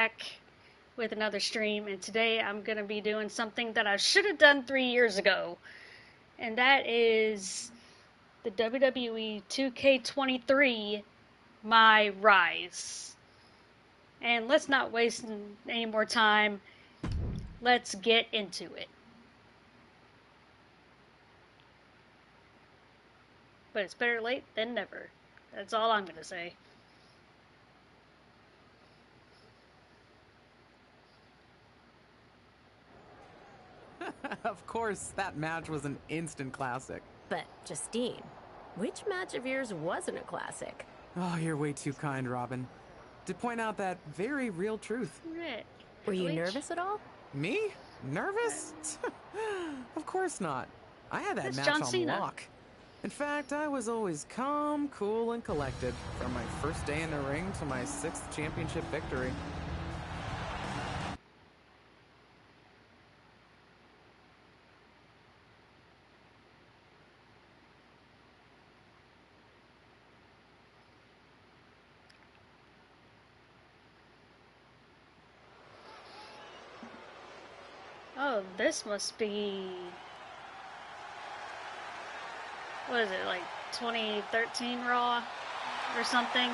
back with another stream, and today I'm going to be doing something that I should have done 3 years ago, and that is the WWE 2K23 My Rise. And let's not waste any more time. Let's get into it. But it's better late than never. That's all I'm going to say. Of course, that match was an instant classic. But, Justine, which match of yours wasn't a classic? Oh, you're way too kind, Robin. To point out that very real truth. Were you nervous at all? Me? Nervous? Of course not. I had that That's match John on Cena. lock. In fact, I was always calm, cool, and collected from my first day in the ring to my 6th championship victory. Oh, this must be... What is it, like 2013 Raw or something?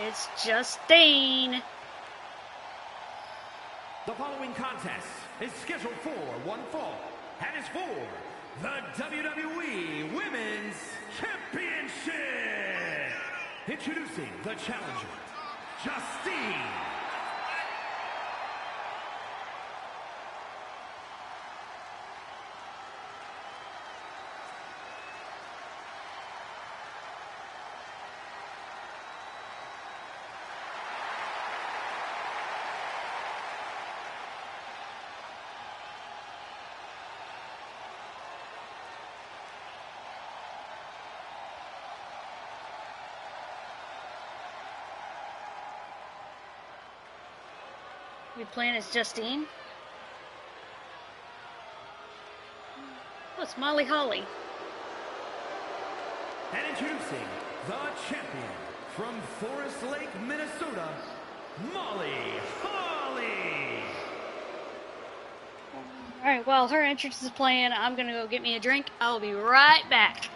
It's Justine. The following contest is scheduled for one fall and is for the WWE Women's Championship. Introducing the challenger, Justine. We playing as Justine? Oh, it's Molly Holly. And introducing the champion from Forest Lake, Minnesota, Molly Holly. Alright, while her entrance is playing, I'm gonna go get me a drink. I'll be right back.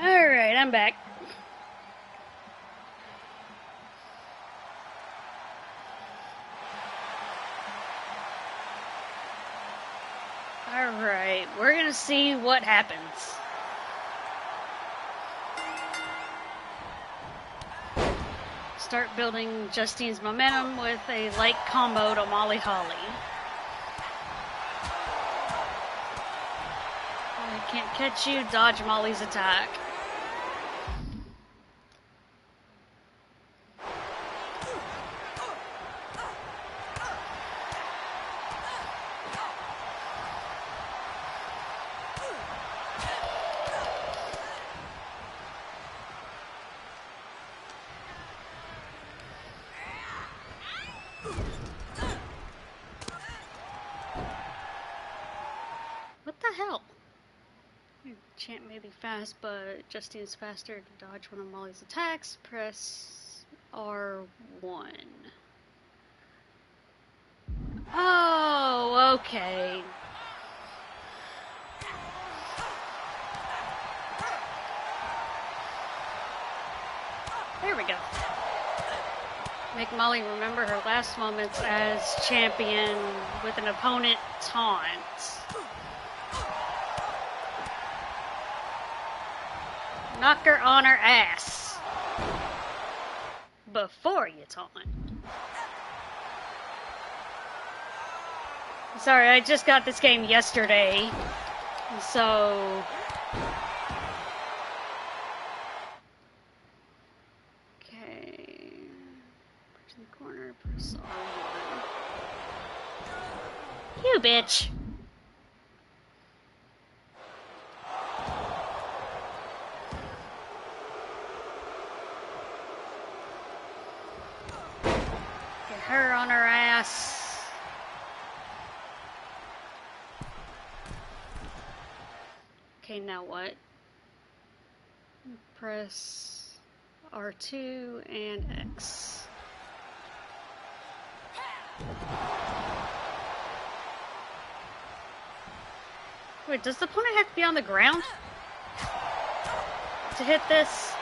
Alright, I'm back. Alright, we're gonna see what happens. Start building Justine's momentum with a light combo to Molly Holly. I can't catch you, dodge Molly's attack. What the hell? Chant may be fast, but Justine's faster to dodge one of Molly's attacks. Press R1. Oh, okay. There we go. Make Molly remember her last moments as champion with an opponent taunt. Knock her on her ass before you taunt. Sorry, I just got this game yesterday, so... Okay. Push in the corner, press R1. You bitch. Get her on her ass. Okay, now what? Press R2 and X. Wait, does the opponent have to be on the ground to hit this?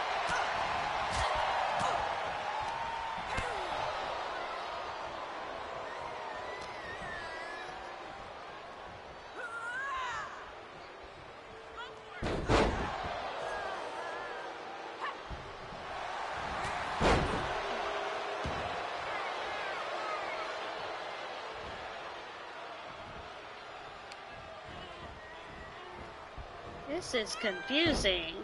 This is confusing.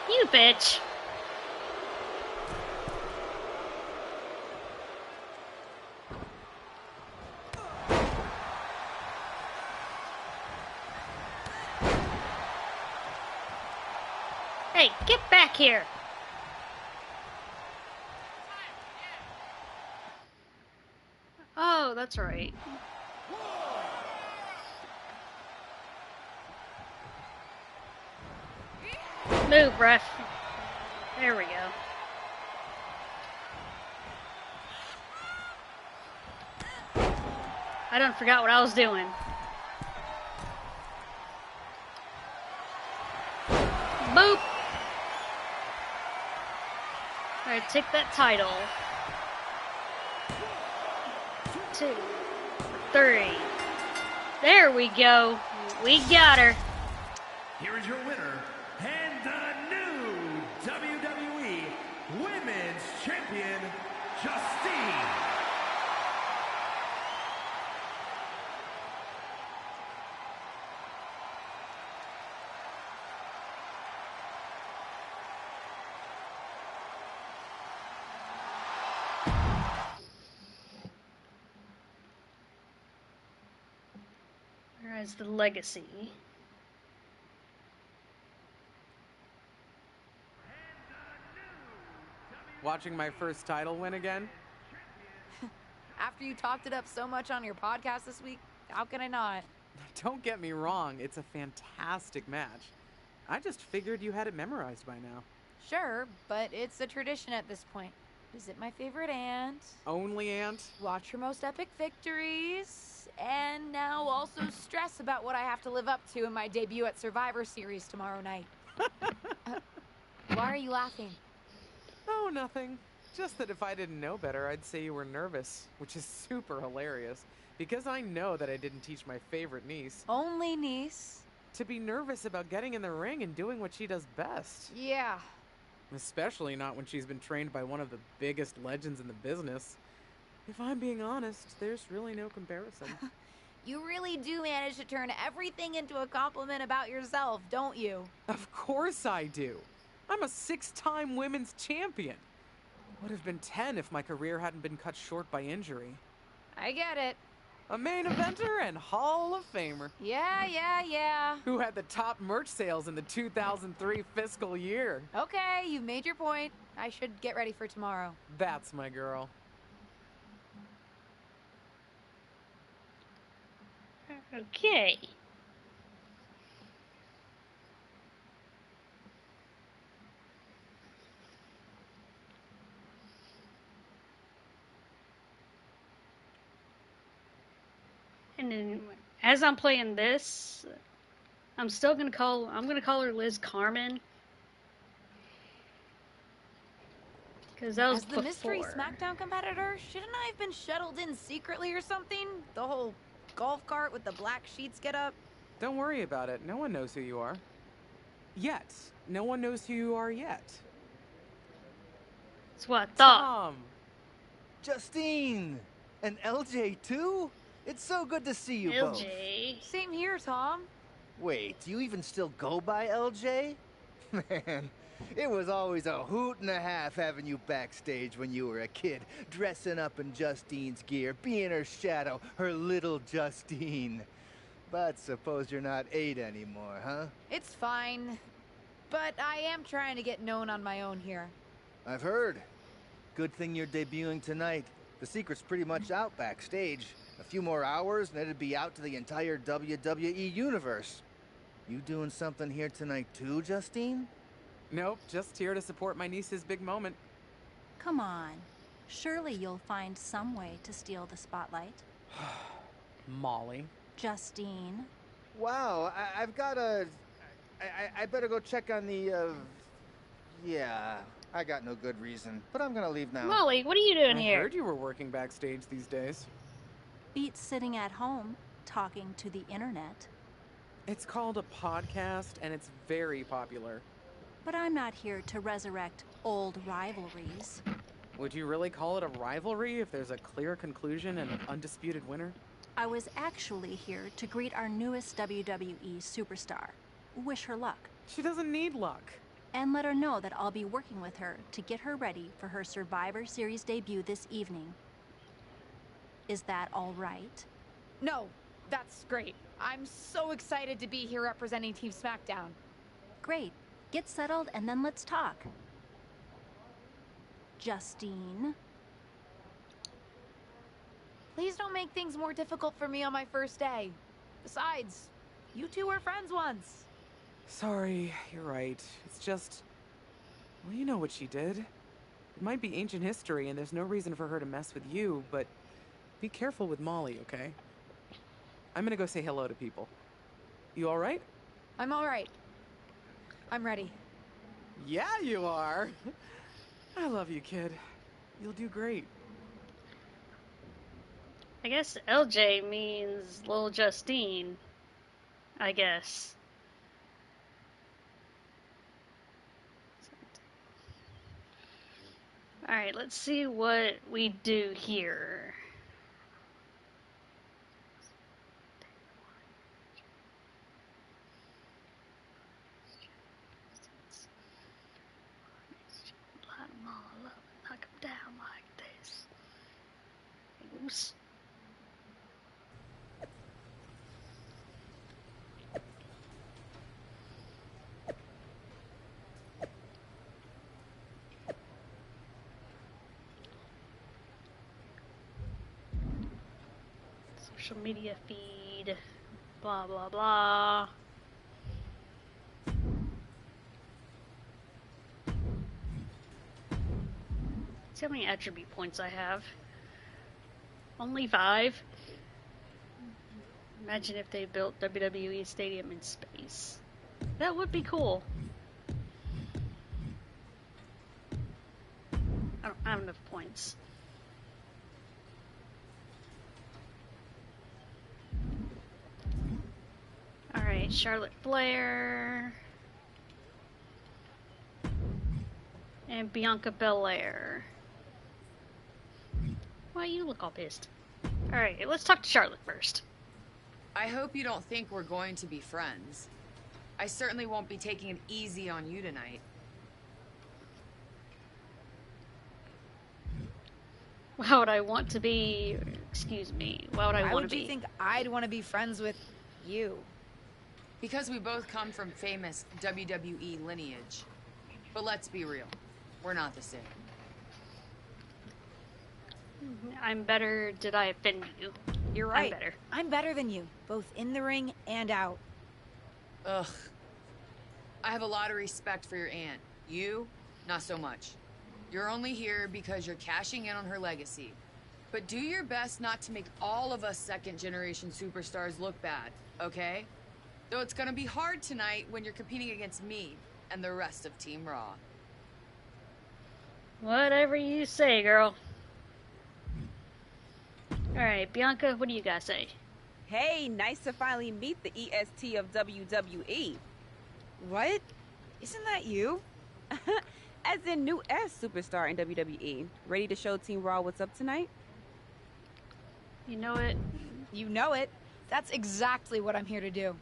You bitch. Hey, get back here. Oh, that's right. Move, ref. There we go. I done forgot what I was doing. Boop. Alright, take that title. 2, 3. There we go. We got her. Here is your winner and the new WWE Women's Champion, Justine. There's the legacy. Watching my first title win again? After you talked it up so much on your podcast this week, how can I not? Don't get me wrong, it's a fantastic match. I just figured you had it memorized by now. Sure, but it's a tradition at this point. Visit my favorite aunt. Only aunt? Watch her most epic victories. And now also stress about what I have to live up to in my debut at Survivor Series tomorrow night. Why are you laughing? Oh, nothing. Just that if I didn't know better, I'd say you were nervous, which is super hilarious, because I know that I didn't teach my favorite niece Only niece. to be nervous about getting in the ring and doing what she does best. Yeah. Especially not when she's been trained by one of the biggest legends in the business. If I'm being honest, there's really no comparison. You really do manage to turn everything into a compliment about yourself, don't you? Of course I do. I'm a 6-time women's champion. Would have been 10 if my career hadn't been cut short by injury. I get it. A main eventer and Hall of Famer. Yeah. Who had the top merch sales in the 2003 fiscal year. Okay, you've made your point. I should get ready for tomorrow. That's my girl. Okay. And then, as I'm playing this, I'm gonna call her Liz Carmen. Because that was As the before. mystery SmackDown competitor, shouldn't I have been shuttled in secretly or something? The whole golf cart with the black sheets get up? Don't worry about it. No one knows who you are. Yet. No one knows who you are yet. That's what I thought. Tom! Justine! And LJ too? It's so good to see you both. LJ. Same here, Tom. Wait, do you even still go by LJ? Man, it was always a hoot and a half having you backstage when you were a kid, dressing up in Justine's gear, being her shadow, her little Justine. But suppose you're not 8 anymore, huh? It's fine. But I am trying to get known on my own here. I've heard. Good thing you're debuting tonight. The secret's pretty much out backstage. A few more hours and it'd be out to the entire WWE universe. You doing something here tonight too, Justine? Nope, just here to support my niece's big moment. Come on. Surely you'll find some way to steal the spotlight. Molly. Justine. Wow, I've got a... I better go check on the, Yeah, I got no good reason, but I'm gonna leave now. Molly, what are you doing I here? heard you were working backstage these days. Beats sitting at home, talking to the internet. It's called a podcast, and it's very popular. But I'm not here to resurrect old rivalries. Would you really call it a rivalry if there's a clear conclusion and an undisputed winner? I was actually here to greet our newest WWE superstar. Wish her luck. She doesn't need luck. And let her know that I'll be working with her to get her ready for her Survivor Series debut this evening. Is that all right? No, that's great. I'm so excited to be here representing Team SmackDown. Great. Get settled and then let's talk. Justine. Please don't make things more difficult for me on my first day. Besides, you two were friends once. Sorry, you're right. It's just... Well, you know what she did. It might be ancient history, and there's no reason for her to mess with you, but be careful with Molly, okay? I'm gonna go say hello to people. You alright? I'm all right. I'm ready. Yeah, you are! I love you, kid. You'll do great. I guess LJ means Lil Justine. I guess. Alright, let's see what we do here. Light 'em all up, knock 'em down like this. Oops. Social media feed, blah blah blah. See how many attribute points I have? Only 5. Imagine if they built WWE Stadium in space. That would be cool. I don't have enough points. Alright, Charlotte Flair. And Bianca Belair. Why you look all pissed? Alright, let's talk to Charlotte first. I hope you don't think we're going to be friends. I certainly won't be taking it easy on you tonight. Why would I want to be... Excuse me. Why would I Why want would to be... you think I'd want to be friends with you? Because we both come from famous WWE lineage. But let's be real, we're not the same. I'm better. Did I offend you? You're right. I'm better. I'm better than you, both in the ring and out. Ugh. I have a lot of respect for your aunt. You, not so much. You're only here because you're cashing in on her legacy. But do your best not to make all of us second-generation superstars look bad, okay? Though it's gonna be hard tonight when you're competing against me and the rest of Team Raw. Whatever you say, girl. Alright, Bianca, what do you guys say? Hey, nice to finally meet the EST of WWE. What? Isn't that you? As in new S superstar in WWE. Ready to show Team Raw what's up tonight? You know it. You know it. That's exactly what I'm here to do.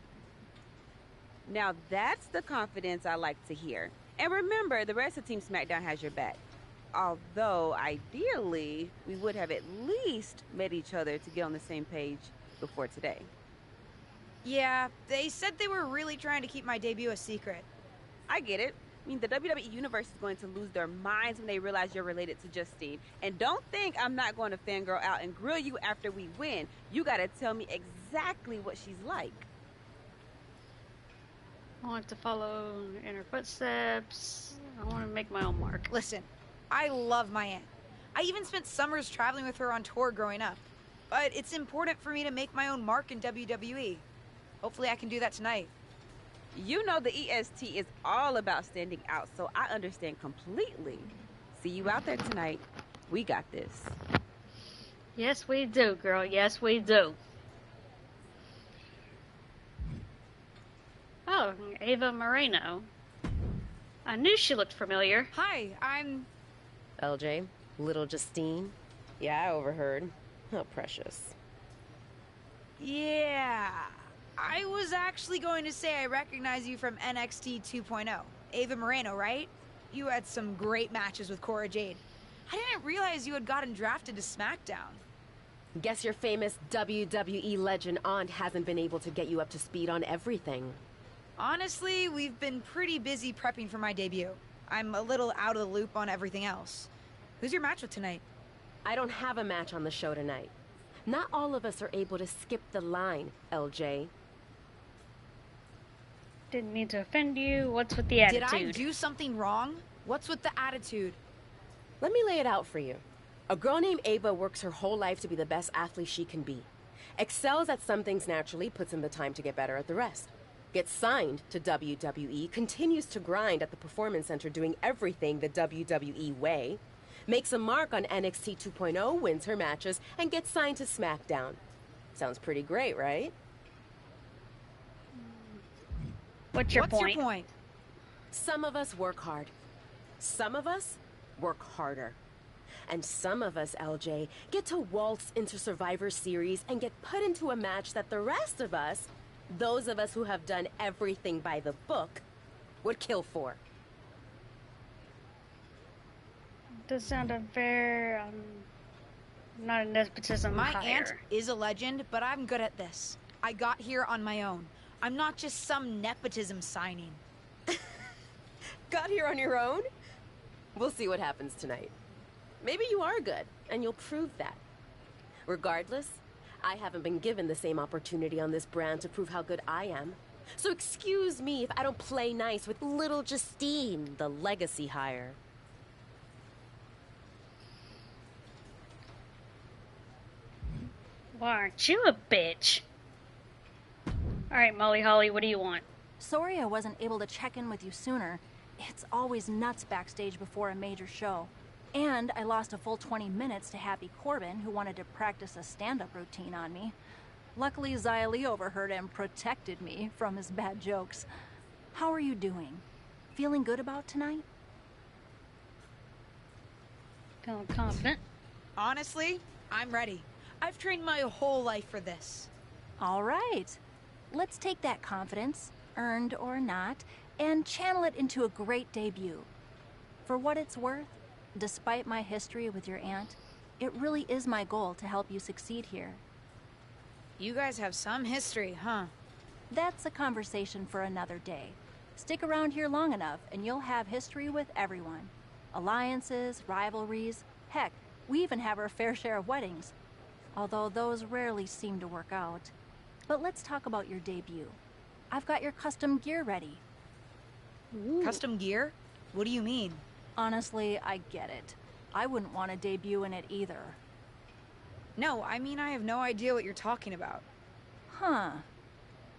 Now that's the confidence I like to hear. And remember, the rest of Team SmackDown has your back. Although, ideally, we would have at least met each other to get on the same page before today. Yeah, they said they were really trying to keep my debut a secret. I get it. I mean, the WWE Universe is going to lose their minds when they realize you're related to Justine. And don't think I'm not going to fangirl out and grill you after we win. You gotta tell me exactly what she's like. I want to follow in her footsteps. I want to make my own mark. Listen, I love my aunt. I even spent summers traveling with her on tour growing up. But it's important for me to make my own mark in WWE. Hopefully I can do that tonight. You know the EST is all about standing out, so I understand completely. See you out there tonight. We got this. Yes, we do, girl. Yes, we do. Oh, Ava Moreno. I knew she looked familiar. Hi, I'm... LJ, little Justine. Yeah, I overheard. How precious. Yeah... I was actually going to say I recognize you from NXT 2.0. Ava Moreno, right? You had some great matches with Cora Jade. I didn't realize you had gotten drafted to SmackDown. Guess your famous WWE legend aunt hasn't been able to get you up to speed on everything. Honestly, we've been pretty busy prepping for my debut. I'm a little out of the loop on everything else. Who's your match with tonight? I don't have a match on the show tonight. Not all of us are able to skip the line, LJ. Didn't mean to offend you. What's with the attitude? Did I do something wrong? What's with the attitude? Let me lay it out for you. A girl named Ava works her whole life to be the best athlete she can be. Excels at some things naturally, puts in the time to get better at the rest. Gets signed to WWE, continues to grind at the Performance Center doing everything the WWE way. Makes a mark on NXT 2.0, wins her matches, and gets signed to SmackDown. Sounds pretty great, right? What's your point? What's your point? Some of us work hard. Some of us work harder. And some of us, LJ, get to waltz into Survivor Series and get put into a match that the rest of us, those of us who have done everything by the book, would kill for. Does sound unfair. Not a nepotism My hire. aunt is a legend, but I'm good at this. I got here on my own. I'm not just some nepotism signing. Got here on your own? We'll see what happens tonight. Maybe you are good, and you'll prove that. Regardless, I haven't been given the same opportunity on this brand to prove how good I am. So excuse me if I don't play nice with little Justine, the legacy hire. Why aren't you a bitch? Alright, Molly Holly, what do you want? Sorry I wasn't able to check in with you sooner. It's always nuts backstage before a major show. And I lost a full 20 minutes to Happy Corbin, who wanted to practice a stand-up routine on me. Luckily, Xia Li overheard and protected me from his bad jokes. How are you doing? Feeling good about tonight? Feeling confident? Honestly, I'm ready. I've trained my whole life for this. All right. Let's take that confidence, earned or not, and channel it into a great debut. For what it's worth, despite my history with your aunt, it really is my goal to help you succeed here. You guys have some history, huh? That's a conversation for another day. Stick around here long enough and you'll have history with everyone. Alliances, rivalries, heck, we even have our fair share of weddings. Although those rarely seem to work out. But let's talk about your debut. I've got your custom gear ready. Ooh. Custom gear? What do you mean? Honestly, I get it. I wouldn't want to debut in it either. No, I mean I have no idea what you're talking about. Huh.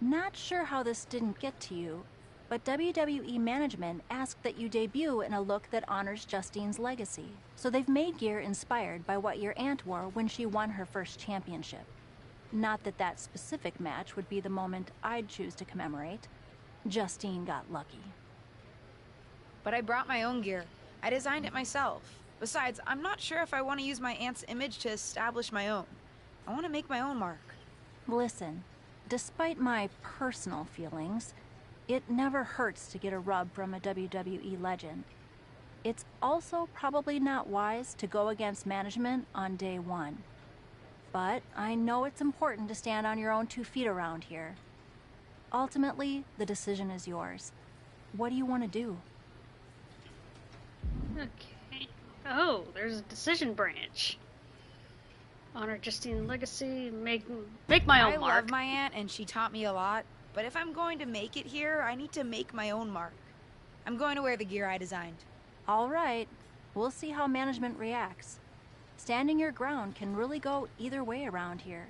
Not sure how this didn't get to you, but WWE management asked that you debut in a look that honors Justine's legacy. So they've made gear inspired by what your aunt wore when she won her first championship. Not that that specific match would be the moment I'd choose to commemorate. Justine got lucky. But I brought my own gear. I designed it myself. Besides, I'm not sure if I want to use my aunt's image to establish my own. I want to make my own mark. Listen, despite my personal feelings, It never hurts to get a rub from a WWE legend. It's also probably not wise to go against management on day one. But I know it's important to stand on your own 2 feet around here. Ultimately, the decision is yours. What do you want to do? Okay. Oh, there's a decision branch. Honor Justine's legacy. Make my own mark. I love my aunt, and she taught me a lot. But if I'm going to make it here, I need to make my own mark. I'm going to wear the gear I designed. All right. We'll see how management reacts. Standing your ground can really go either way around here.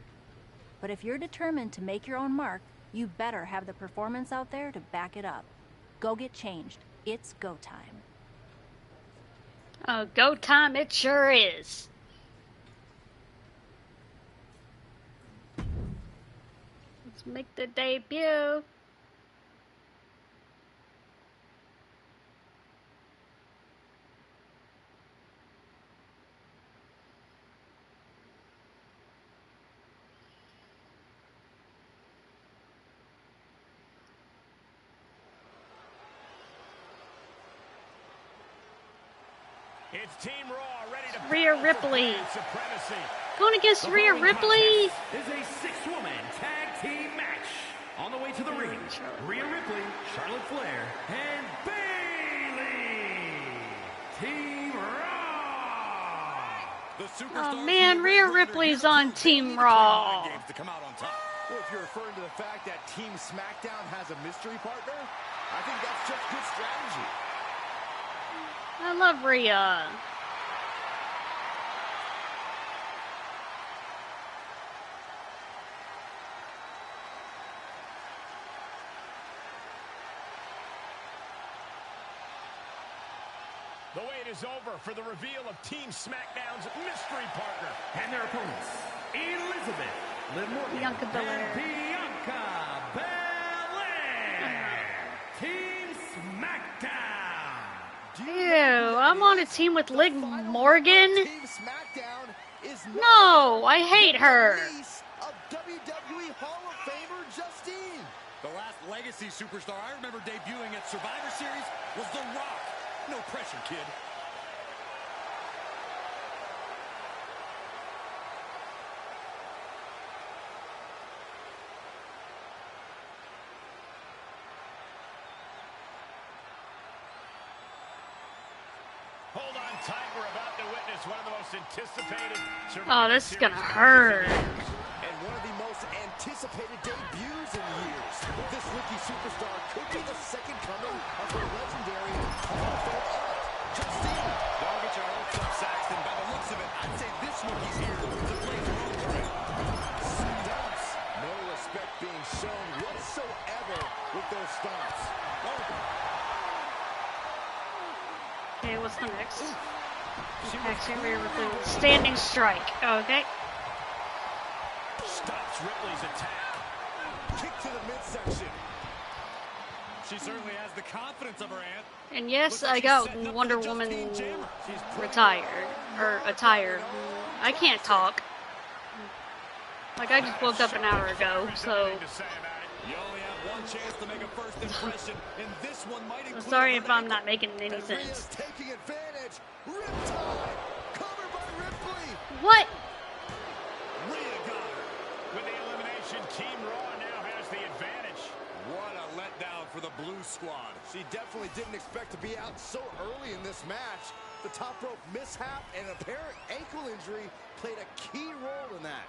But if you're determined to make your own mark, you better have the performance out there to back it up. Go get changed. It's go time. Oh, go time it sure is. Let's make the debut. It's Team Raw ready to Rhea Ripley. supremacy. Going against The Rhea following Ripley. contest is a 6-woman tag team match. On the way to the ring, Rhea Ripley, Charlotte Flair, and Bayley. Team Raw. Oh man, Rhea Ripley's on Team Raw. Well, if you're referring to the fact that Team SmackDown has a mystery partner, I think that's just good strategy. I love Rhea. The wait is over for the reveal of Team SmackDown's mystery partner and their opponents, Elizabeth, Liv Morgan, Bianca Belair. and Bianca Belair. Team SmackDown. Ew, I'm on a team with Liv Morgan. Team SmackDown is No, I hate her. release of WWE Hall of Famer Justine. The last legacy superstar I remember debuting at Survivor Series was The Rock. No pressure, kid. Hold on tight. We're about to witness one of the most anticipated Oh, this is gonna hurt. And one of the most anticipated debuts in years. This rookie superstar could be the second coming of her legendary Hall of Fame aunt, Justine. Don't get your hopes up, Saxton. By the looks of it, I'd say this rookie's here to play her own career. Stunts. No respect being shown whatsoever with those stunts. Okay, what's the next? Action Rhea Ripley with a standing strike. Okay. stops Ripley's attack. Kick to the midsection. She certainly has the confidence of her aunt. And yes, I got Wonder Woman retired. Or attire. I can't talk. Like, I just woke up an hour ago, so... You only have one chance to make a first impression, and this one might include sorry if I'm not making any sense. Rhea's taking advantage. Riptide. Covered by Ripley. What? Rhea got her. With the elimination, Team Raw now has the advantage. What a letdown for the Blue Squad. She definitely didn't expect to be out so early in this match. The top rope mishap and apparent ankle injury played a key role in that.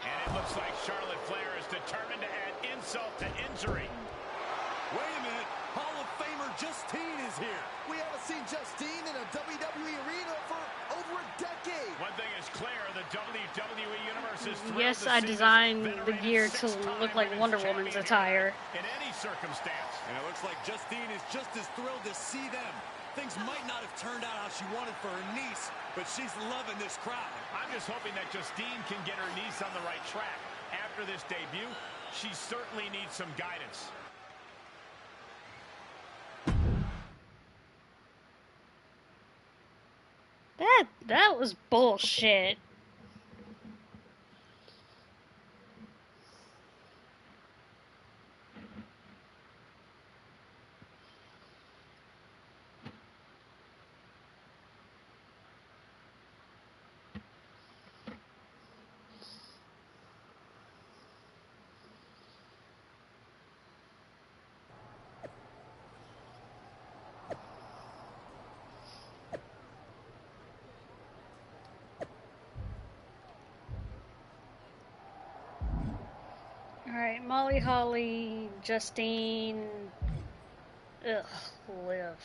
And it looks like Charlotte Flair is determined to add insult to injury. Wait a minute. Hall of Famer Justine is here. We haven't seen Justine in a WWE arena for over a decade. One thing is clear, the WWE Universe is thrilled Yes, to I see this designed the veteran gear to six-time look like women's Wonder Woman's champion attire. in any circumstance. And it looks like Justine is just as thrilled to see them. Things might not have turned out how she wanted for her niece, but she's loving this crowd. I'm just hoping that Justine can get her niece on the right track. After this debut, she certainly needs some guidance. That was bullshit. Alright, Molly, Holly, Justine. Ugh, Liv.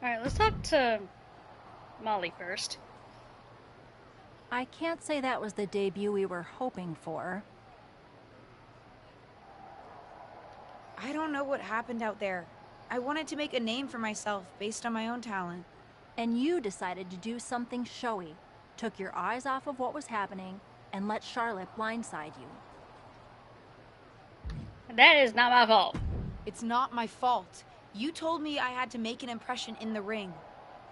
Alright, let's talk to Molly first. I can't say that was the debut we were hoping for. I don't know what happened out there. I wanted to make a name for myself based on my own talent. And you decided to do something showy, took your eyes off of what was happening, and let Charlotte blindside you. That is not my fault. It's not my fault. You told me I had to make an impression in the ring.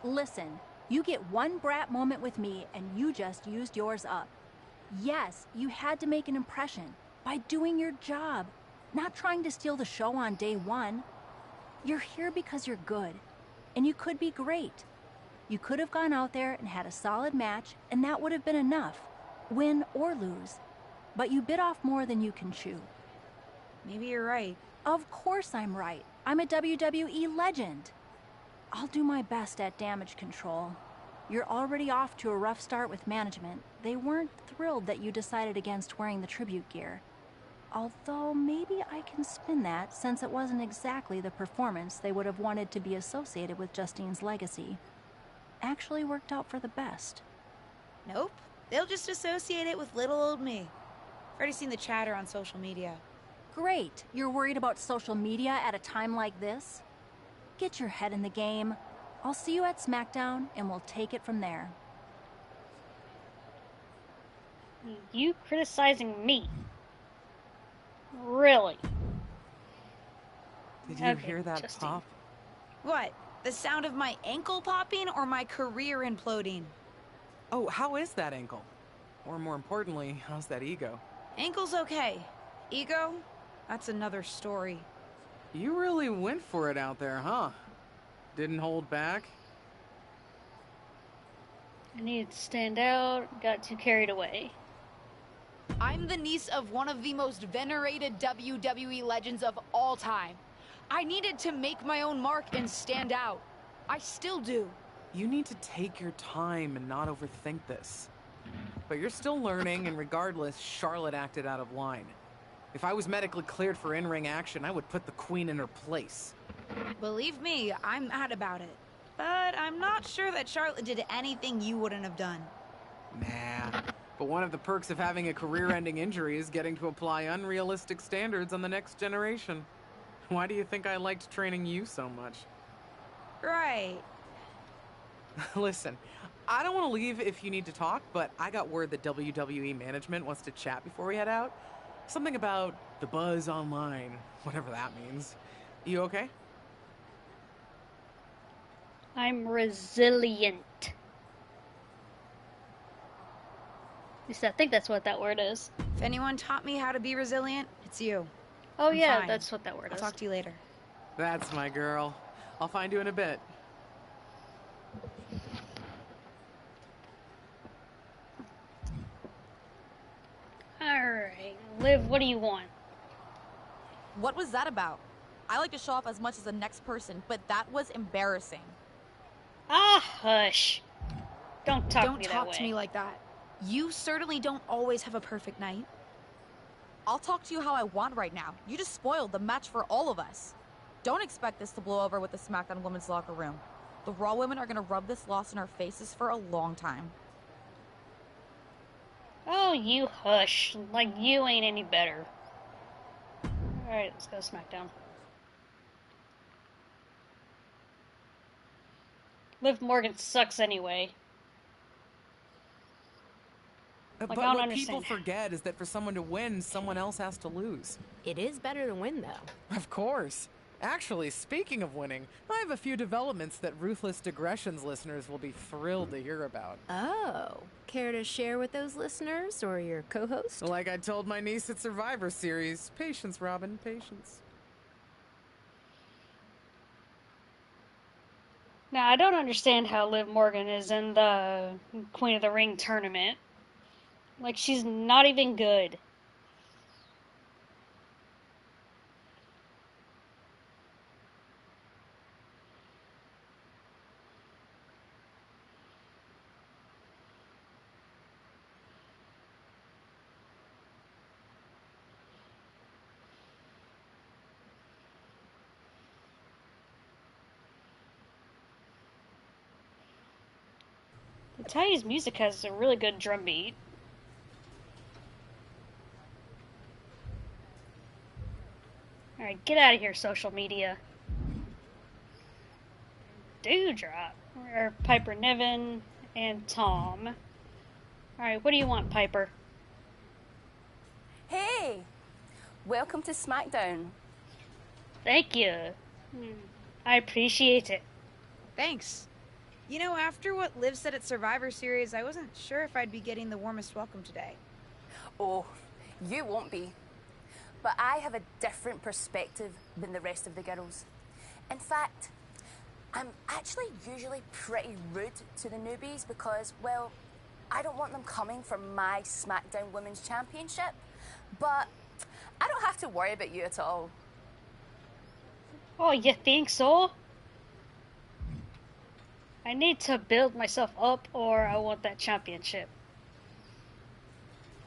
Listen, you get one brat moment with me and you just used yours up. Yes, you had to make an impression by doing your job, not trying to steal the show on day one. You're here because you're good, and you could be great. You could have gone out there and had a solid match, and that would have been enough, win or lose. But you bit off more than you can chew. Maybe you're right. Of course I'm right. I'm a WWE legend. I'll do my best at damage control. You're already off to a rough start with management. They weren't thrilled that you decided against wearing the tribute gear. Although maybe I can spin that, since it wasn't exactly the performance they would have wanted to be associated with Justine's legacy. Actually worked out for the best. Nope. They'll just associate it with little old me. I've already seen the chatter on social media. Great. You're worried about social media at a time like this? Get your head in the game. I'll see you at SmackDown, and we'll take it from there. You criticizing me? Really? Did you Okay, hear that Justine. pop? What? The sound of my ankle popping or my career imploding? Oh, how is that ankle? Or more importantly, how's that ego? Ankle's okay. Ego? That's another story. You really went for it out there, huh? Didn't hold back? I needed to stand out, got too carried away. I'm the niece of one of the most venerated WWE legends of all time. I needed to make my own mark and stand out. I still do. You need to take your time and not overthink this. But you're still learning, and regardless, Charlotte acted out of line. If I was medically cleared for in-ring action, I would put the Queen in her place. Believe me, I'm mad about it. But I'm not sure that Charlotte did anything you wouldn't have done. Nah. But one of the perks of having a career-ending injury is getting to apply unrealistic standards on the next generation. Why do you think I liked training you so much? Right. Listen, I don't want to leave if you need to talk, but I got word that WWE management wants to chat before we head out. Something about the buzz online, whatever that means. You okay? I'm resilient. At least I think that's what that word is. If anyone taught me how to be resilient, it's you. Oh I'm yeah, fine. that's what that word I'll is. talk to you later. That's my girl. I'll find you in a bit. Alright, Liv, what do you want? What was that about? I like to show off as much as the next person, but that was embarrassing. Ah, hush. Don't talk Don't to me that talk way. to me like that. You certainly don't always have a perfect night. I'll talk to you how I want right now. You just spoiled the match for all of us. Don't expect this to blow over with the SmackDown women's locker room. The Raw women are going to rub this loss in our faces for a long time. Oh, you hush. Like you ain't any better. Alright, let's go to SmackDown. Liv Morgan sucks anyway. But I don't what understand. people forget is that for someone to win, someone else has to lose. It is better to win, though. Of course. Actually, speaking of winning, I have a few developments that Ruthless Digressions listeners will be thrilled to hear about. Oh, care to share with those listeners or your co-host? Like I told my niece at Survivor Series, patience, Robin, patience. Now, I don't understand how Liv Morgan is in the Queen of the Ring tournament. Like, she's not even good. Tai's music has a really good drum beat. Alright, get out of here, social media. Dewdrop. Or Piper Niven and Tom. Alright, what do you want, Piper? Hey! Welcome to SmackDown. Thank you. I appreciate it. Thanks. You know, after what Liv said at Survivor Series, I wasn't sure if I'd be getting the warmest welcome today. Oh, you won't be. But I have a different perspective than the rest of the girls. In fact, I'm actually usually pretty rude to the newbies because, well, I don't want them coming for my SmackDown Women's Championship. But I don't have to worry about you at all. Oh, you think so? I need to build myself up or I want that championship.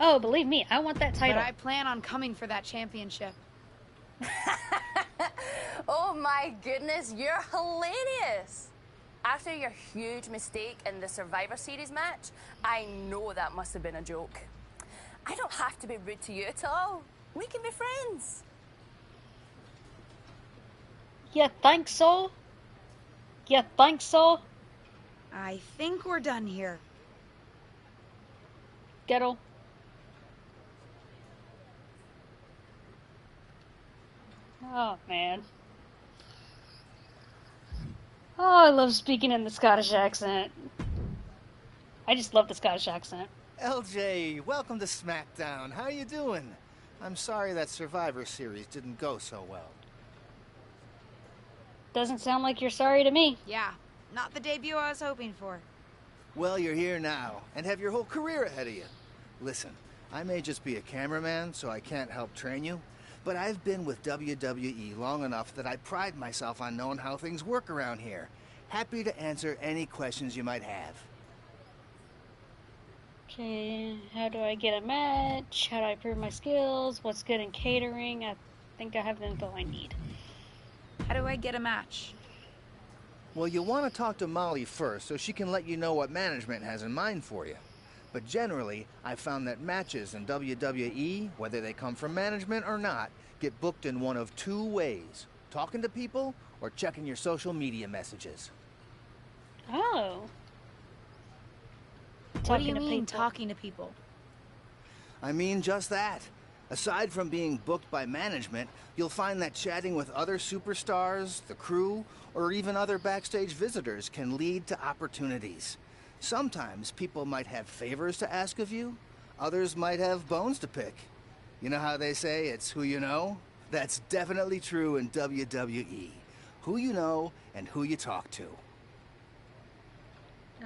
Oh, believe me, I want that title. But I plan on coming for that championship. Oh my goodness, you're hilarious! After your huge mistake in the Survivor Series match, I know that must have been a joke. I don't have to be rude to you at all. We can be friends. You think so? You think so? I think we're done here. Ghetto. Oh, man. Oh, I love speaking in the Scottish accent. I just love the Scottish accent. LJ, welcome to SmackDown. How you doing? I'm sorry that Survivor Series didn't go so well. Doesn't sound like you're sorry to me. Yeah, not the debut I was hoping for. Well, you're here now, and have your whole career ahead of you. Listen, I may just be a cameraman, so I can't help train you, but I've been with WWE long enough that I pride myself on knowing how things work around here. Happy to answer any questions you might have. Okay, how do I get a match? How do I prove my skills? What's good in catering? I think I have the info I need. How do I get a match? Well, you want to talk to Molly first so she can let you know what management has in mind for you. But generally, I've found that matches in WWE, whether they come from management or not, get booked in one of two ways. Talking to people or checking your social media messages. Oh. What do you mean, talking to people? I mean just that. Aside from being booked by management, you'll find that chatting with other superstars, the crew, or even other backstage visitors can lead to opportunities. Sometimes people might have favors to ask of you, others might have bones to pick. You know how they say it's who you know? That's definitely true in WWE. Who you know and who you talk to.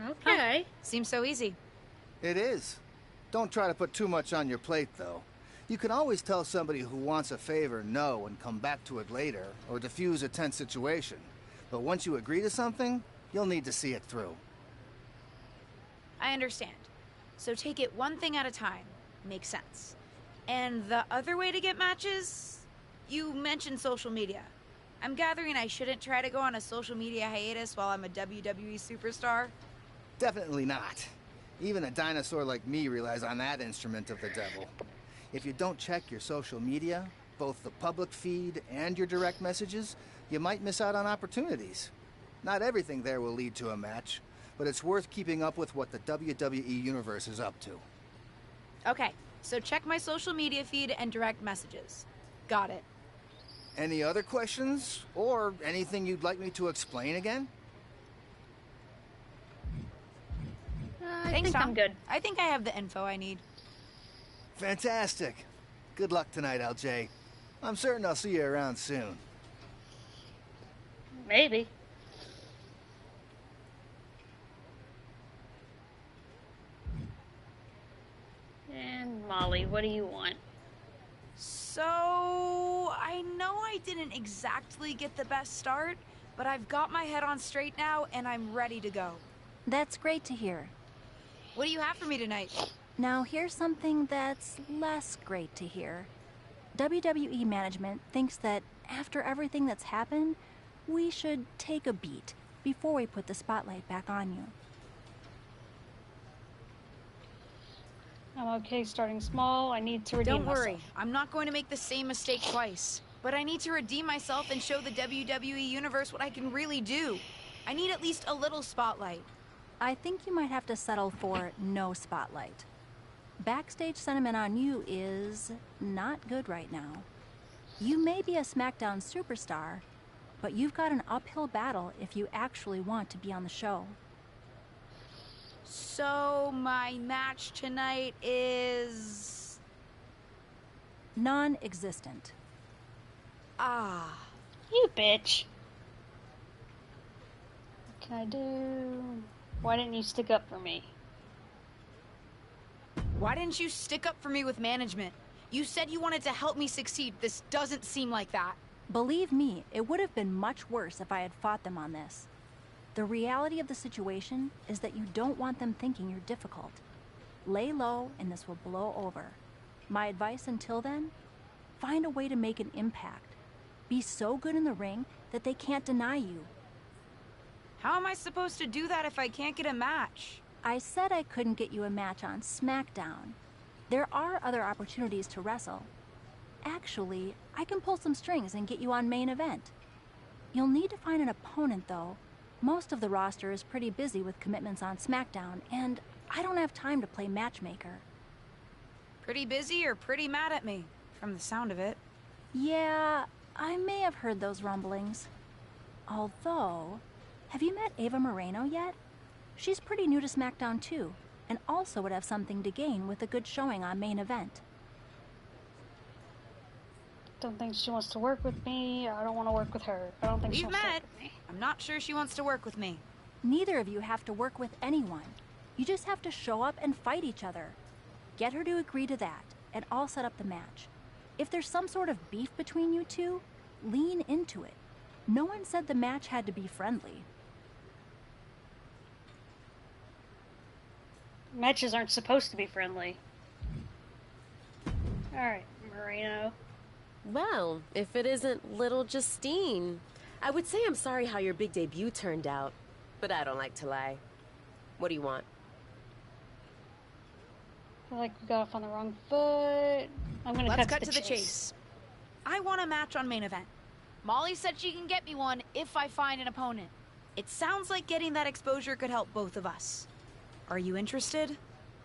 Okay. Seems so easy. It is. Don't try to put too much on your plate, though. You can always tell somebody who wants a favor no and come back to it later, or diffuse a tense situation. But once you agree to something, you'll need to see it through. I understand. So take it one thing at a time. Makes sense. And the other way to get matches? You mentioned social media. I'm gathering I shouldn't try to go on a social media hiatus while I'm a WWE superstar? Definitely not. Even a dinosaur like me relies on that instrument of the devil. If you don't check your social media, both the public feed and your direct messages, you might miss out on opportunities. Not everything there will lead to a match, but it's worth keeping up with what the WWE Universe is up to. Okay, so check my social media feed and direct messages. Got it. Any other questions? Or anything you'd like me to explain again? I Thanks, think Tom. I'm good. I think I have the info I need. Fantastic. Good luck tonight, LJ. I'm certain I'll see you around soon. Maybe. And Molly, what do you want? So, I know I didn't exactly get the best start, but I've got my head on straight now and I'm ready to go. That's great to hear. What do you have for me tonight? Now here's something that's less great to hear. WWE management thinks that after everything that's happened, we should take a beat before we put the spotlight back on you. I'm okay starting small. I need to redeem Don't worry, myself. I'm not going to make the same mistake twice. But I need to redeem myself and show the WWE Universe what I can really do. I need at least a little spotlight. I think you might have to settle for no spotlight. Backstage sentiment on you is not good right now. You may be a SmackDown superstar, but you've got an uphill battle if you actually want to be on the show. So, my match tonight is... non-existent. Ah. You bitch. What can I do? Why didn't you stick up for me? Why didn't you stick up for me with management? You said you wanted to help me succeed. This doesn't seem like that. Believe me, it would have been much worse if I had fought them on this. The reality of the situation is that you don't want them thinking you're difficult. Lay low and this will blow over. My advice until then? Find a way to make an impact. Be so good in the ring that they can't deny you. How am I supposed to do that if I can't get a match? I said I couldn't get you a match on SmackDown. There are other opportunities to wrestle. Actually, I can pull some strings and get you on main event. You'll need to find an opponent, though. Most of the roster is pretty busy with commitments on SmackDown, and I don't have time to play matchmaker. Pretty busy or pretty mad at me, from the sound of it. Yeah, I may have heard those rumblings. Although, have you met Ava Moreno yet? She's pretty new to SmackDown too, and also would have something to gain with a good showing on main event. Don't think she wants to work with me. I don't want to work with her. I don't think she We've wants to met. work with me. I'm not sure she wants to work with me. Neither of you have to work with anyone. You just have to show up and fight each other. Get her to agree to that, and I'll set up the match. If there's some sort of beef between you two, lean into it. No one said the match had to be friendly. Matches aren't supposed to be friendly. Alright, Moreno. Well, if it isn't little Justine. I would say I'm sorry how your big debut turned out, but I don't like to lie. What do you want? I feel like we got off on the wrong foot. I'm gonna Let's cut to the chase. I want a match on main event. Molly said she can get me one if I find an opponent. It sounds like getting that exposure could help both of us. Are you interested?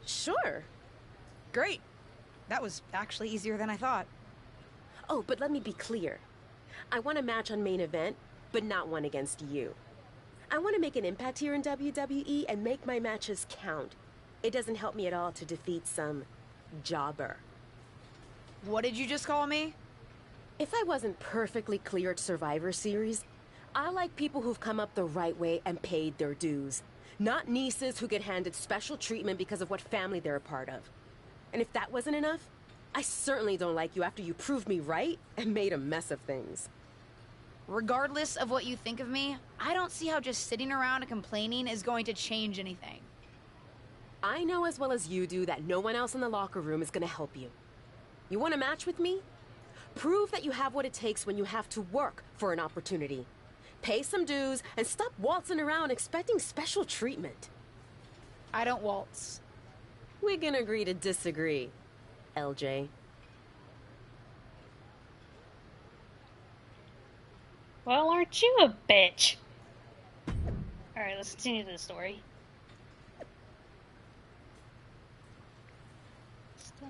Sure. Great. That was actually easier than I thought. Oh, but let me be clear. I want a match on main event, but not one against you. I want to make an impact here in WWE and make my matches count. It doesn't help me at all to defeat some jobber. What did you just call me? If I wasn't perfectly clear at Survivor Series, I like people who've come up the right way and paid their dues. Not nieces who get handed special treatment because of what family they're a part of. And if that wasn't enough, I certainly don't like you after you proved me right and made a mess of things. Regardless of what you think of me, I don't see how just sitting around and complaining is going to change anything. I know as well as you do that no one else in the locker room is going to help you. You want a match with me? Prove that you have what it takes when you have to work for an opportunity. Pay some dues and stop waltzing around expecting special treatment. I don't waltz. We can agree to disagree, LJ. Well, aren't you a bitch? Alright, let's continue the story. Stop.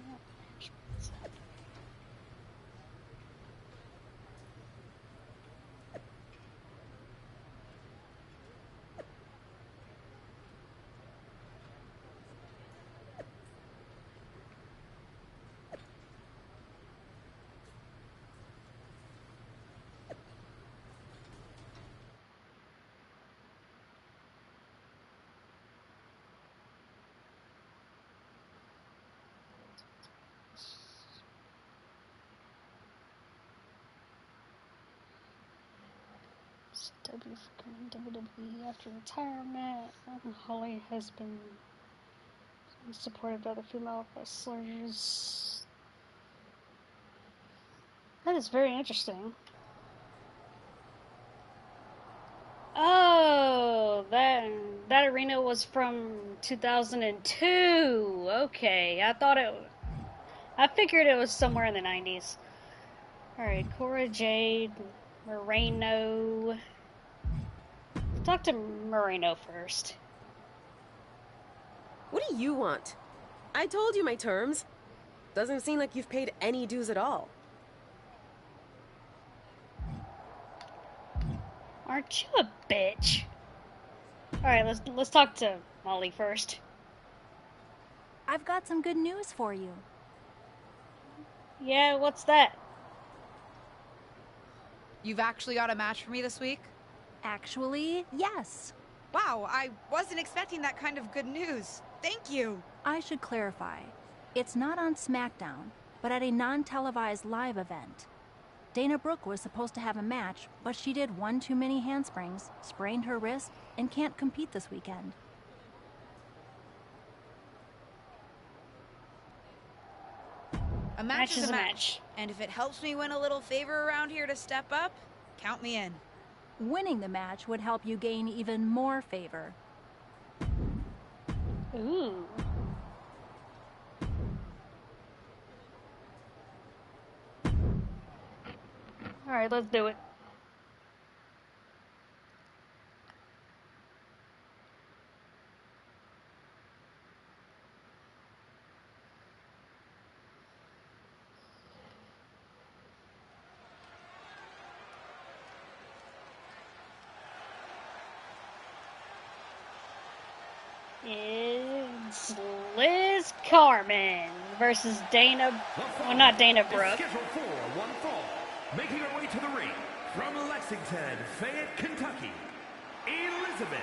WWE after retirement. Holly has been supported by the female wrestlers. That is very interesting. Oh, that Katarina was from 2002. Okay, I figured it was somewhere in the 90s. Alright, Cora Jade, Moreno. Talk to Moreno first. What do you want? I told you my terms. Doesn't seem like you've paid any dues at all. Aren't you a bitch? Alright, let's talk to Molly first. I've got some good news for you. Yeah, what's that? You've actually got a match for me this week? Actually, yes. Wow, I wasn't expecting that kind of good news. Thank you. I should clarify. It's not on SmackDown, but at a non-televised live event. Dana Brooke was supposed to have a match, but she did one too many handsprings, sprained her wrist, and can't compete this weekend. A match is a match. And if it helps me win a little favor around here to step up, count me in. Winning the match would help you gain even more favor. Ooh. Alright, let's do it. It's Liz Carmen versus Dana. Well, not Dana Brooke. Scheduled for one fall. Making her way to the ring from Lexington, Fayette, Kentucky, Elizabeth.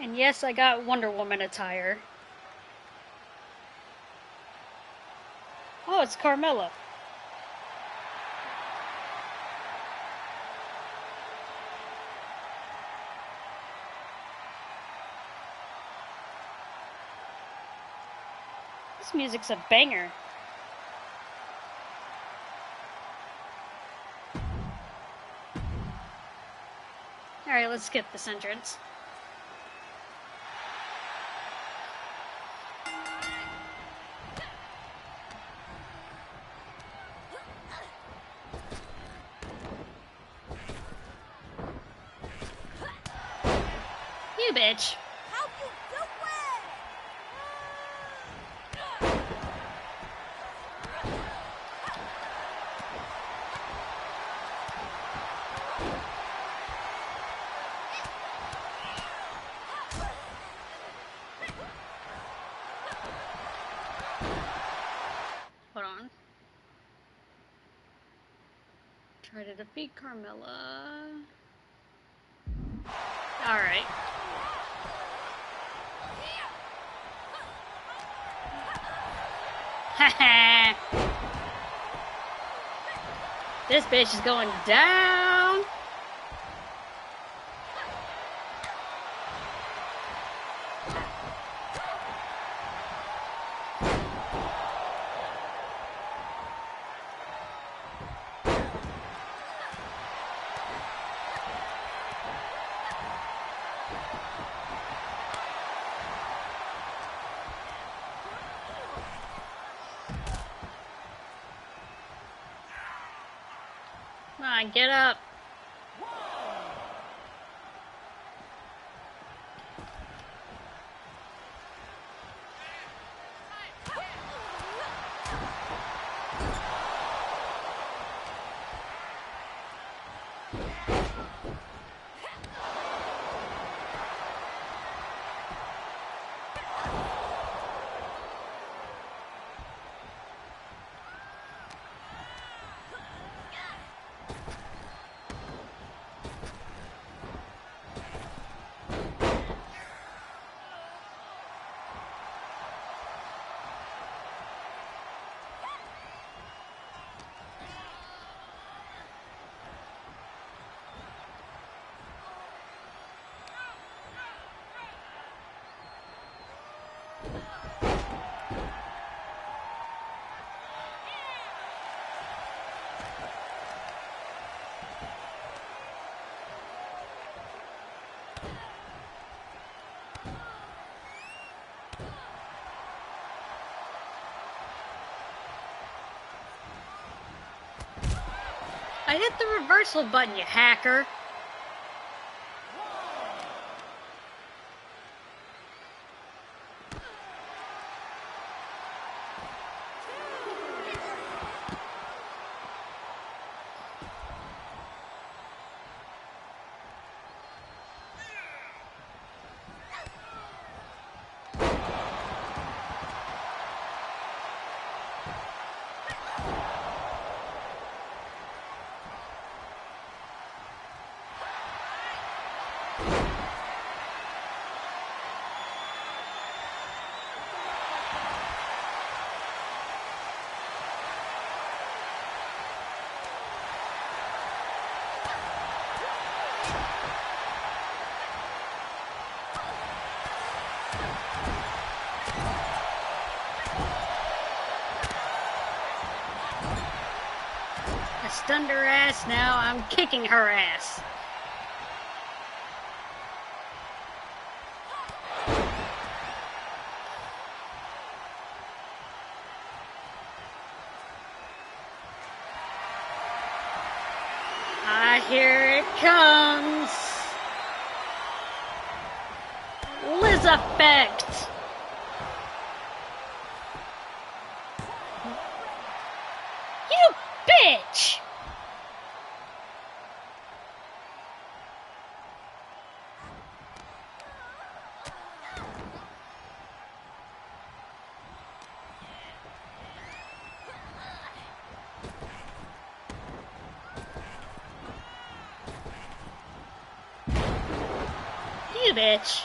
And yes, I got Wonder Woman attire. Oh, it's Carmella. This music's a banger. Alright, let's skip this entrance. You bitch. How you do Hold on. Try to defeat Carmella. Alright. Haha. This bitch is going down. Come on, get up. I hit the reversal button, you hacker. I stunned her ass, now I'm kicking her ass. Here it comes. Liz effect. You bitch. You bitch.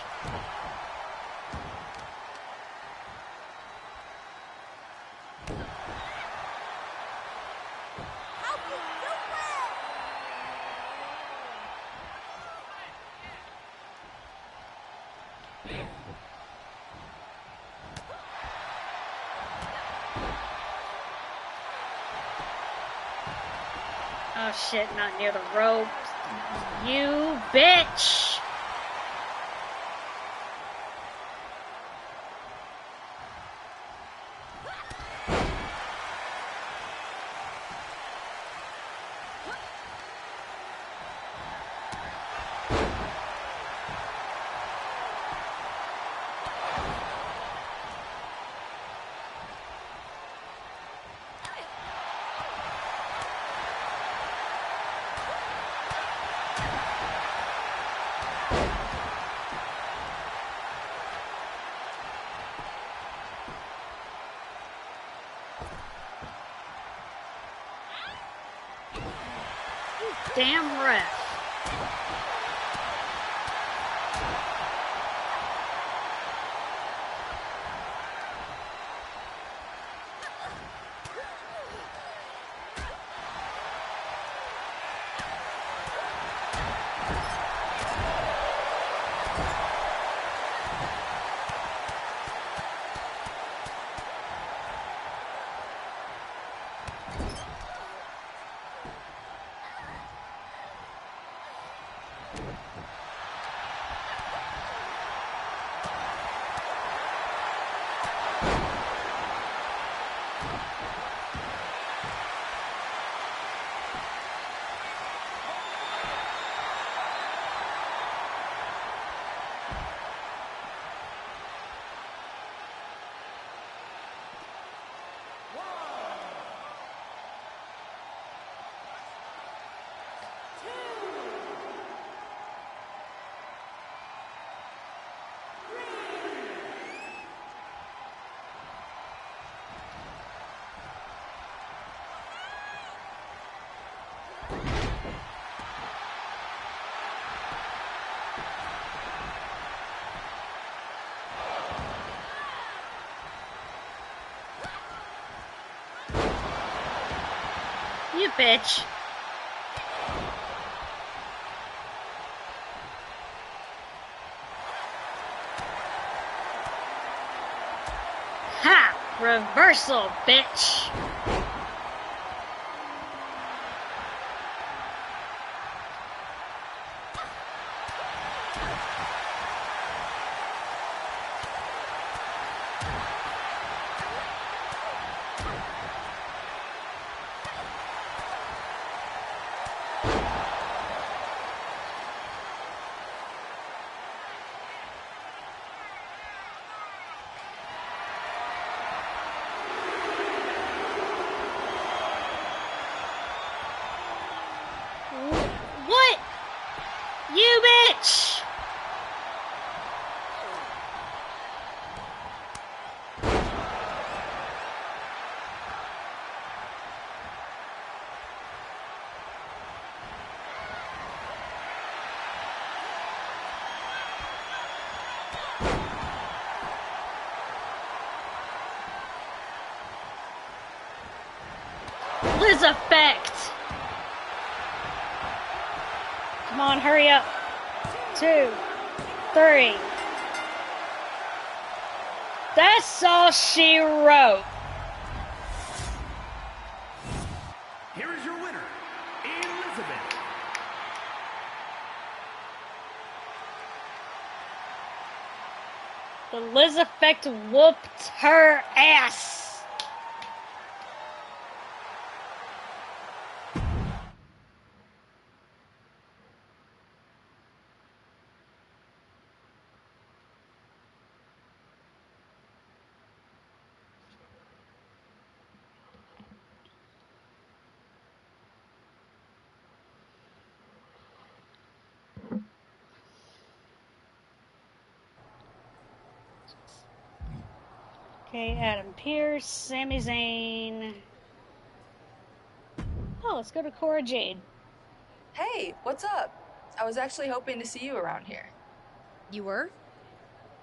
Oh shit, not near the rope. You bitch. Damn ref. bitch. Ha! Reversal, bitch. What? You bitch! Liz effect! Come on, hurry up. 2, 3. That's all she wrote. Here is your winner, Elizabeth. The Liz effect whooped her ass. Okay, Adam Pearce, Sami Zayn. Oh, let's go to Cora Jade. Hey, what's up? I was actually hoping to see you around here. You were?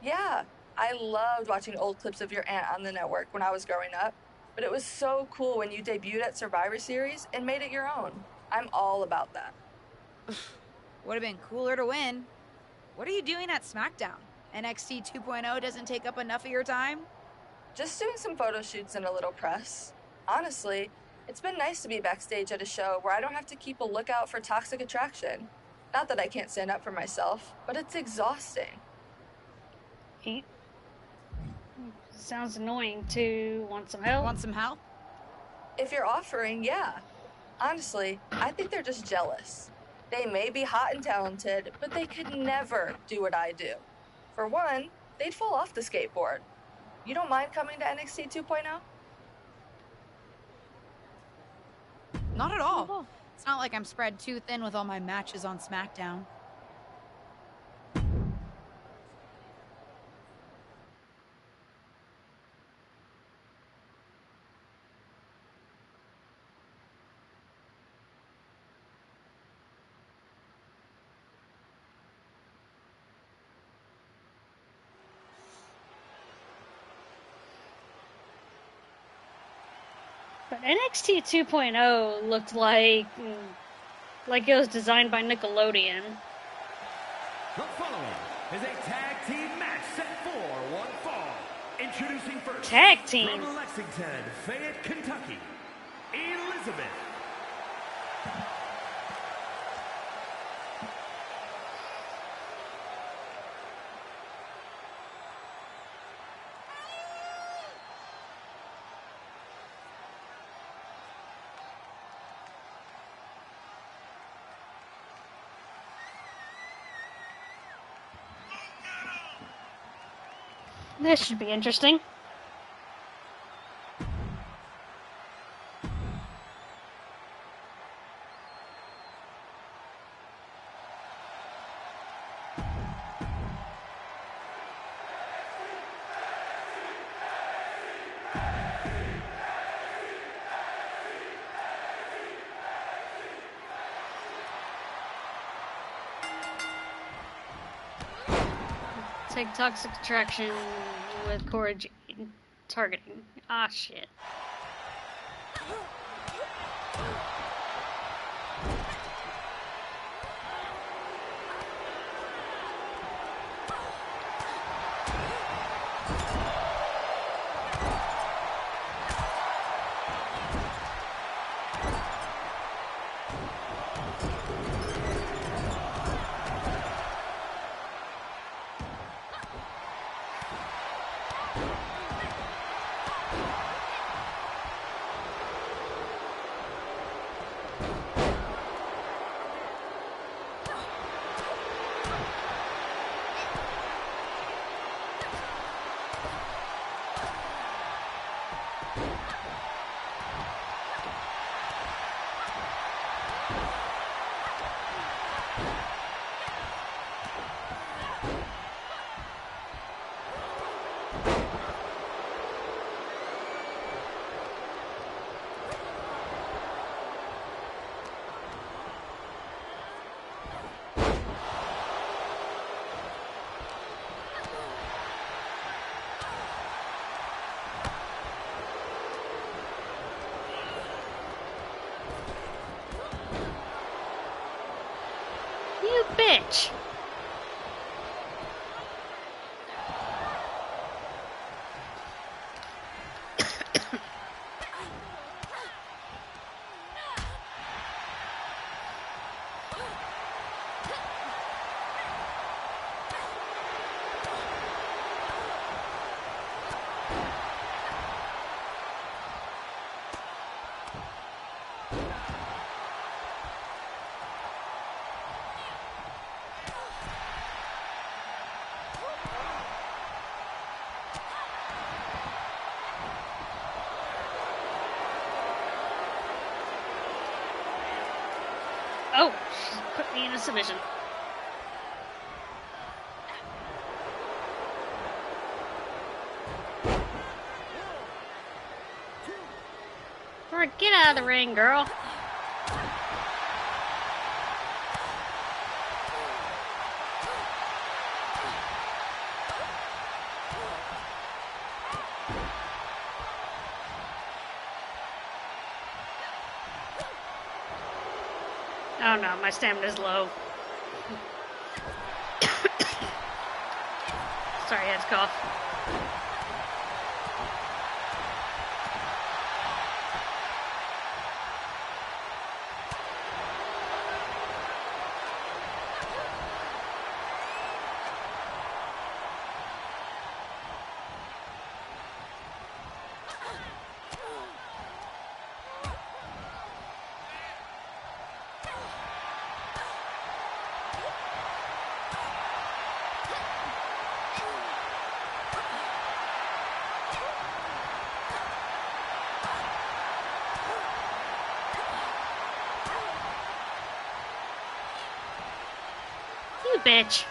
Yeah, I loved watching old clips of your aunt on the network when I was growing up, but it was so cool when you debuted at Survivor Series and made it your own. I'm all about that. Would have been cooler to win. What are you doing at SmackDown? NXT 2.0 doesn't take up enough of your time? Just doing some photo shoots and a little press. Honestly, it's been nice to be backstage at a show where I don't have to keep a lookout for toxic attraction. Not that I can't stand up for myself, but it's exhausting. He sounds annoying too. Want some help? Want some help? If you're offering, yeah. Honestly, I think they're just jealous. They may be hot and talented, but they could never do what I do. For one, they'd fall off the skateboard. You don't mind coming to NXT 2.0? Not at all. It's not like I'm spread too thin with all my matches on SmackDown. But NXT 2.0 looked like it was designed by Nickelodeon. The following is a tag team match set for one fall. Introducing first, tag team from Lexington, Fayette, Kentucky, Elizabeth. This should be interesting. Take toxic attraction with Cora Jade targeting. Ah, shit. You bitch! Oh, put me in a submission. Or get out of the ring, girl. Oh no, my stamina's low. Sorry, I had to cough. You bitch.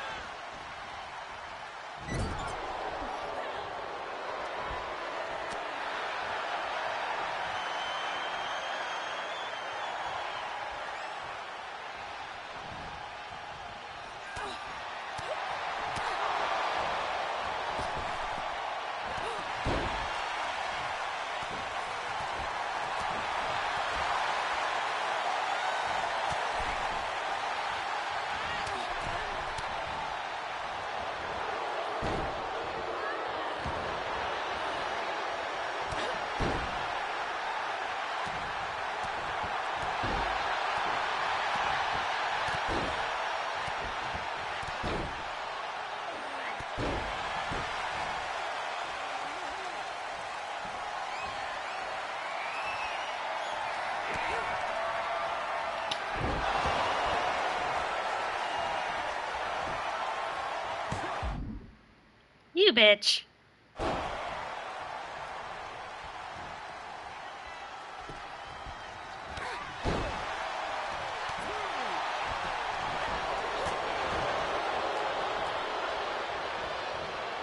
You bitch.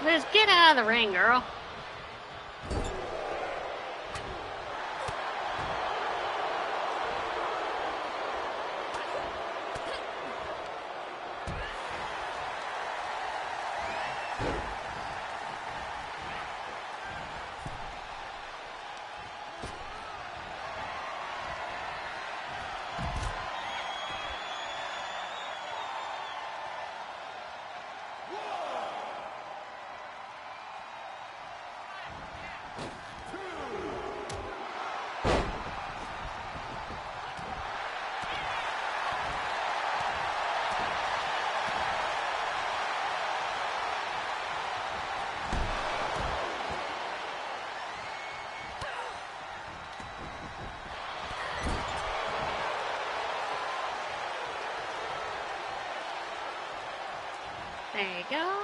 Liz, get out of the ring, girl. There you go.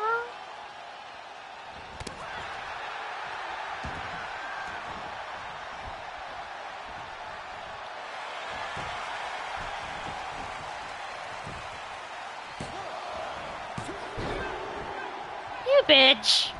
You bitch.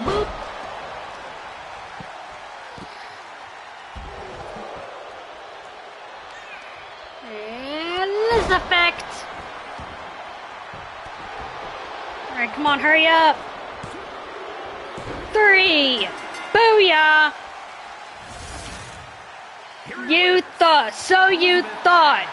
Boop. And this effect. Alright, come on, hurry up. 3. Booyah. You thought. So you thought.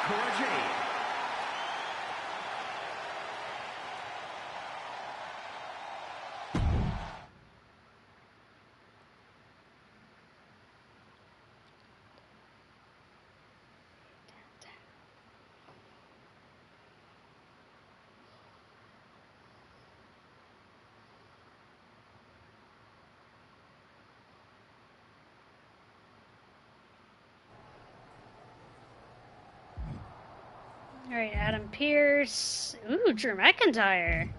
Alright, Adam Pearce. Ooh, Drew McIntyre.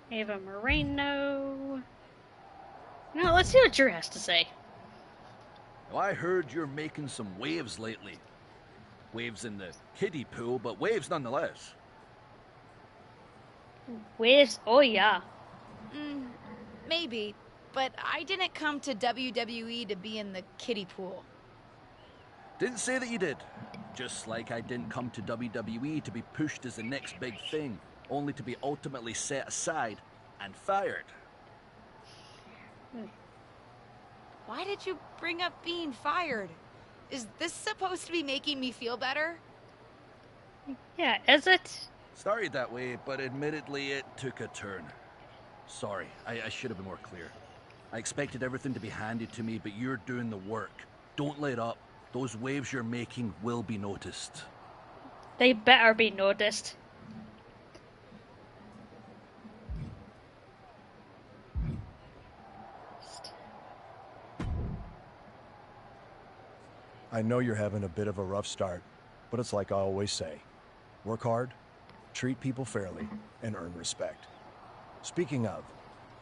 Ava Moreno. No, let's see what Drew has to say. Well, I heard you're making some waves lately. Waves in the kiddie pool, but waves nonetheless. Waves? Oh, yeah. Maybe, but I didn't come to WWE to be in the kiddie pool. Didn't say that you did. Just like I didn't come to WWE to be pushed as the next big thing, only to be ultimately set aside and fired. Why did you bring up being fired? Is this supposed to be making me feel better? Yeah, is it? Started that way, but admittedly it took a turn. Sorry, I should have been more clear. I expected everything to be handed to me, but you're doing the work. Don't let up. Those waves you're making will be noticed. They better be noticed. I know you're having a bit of a rough start, but it's like I always say. Work hard, treat people fairly, and earn respect. Speaking of,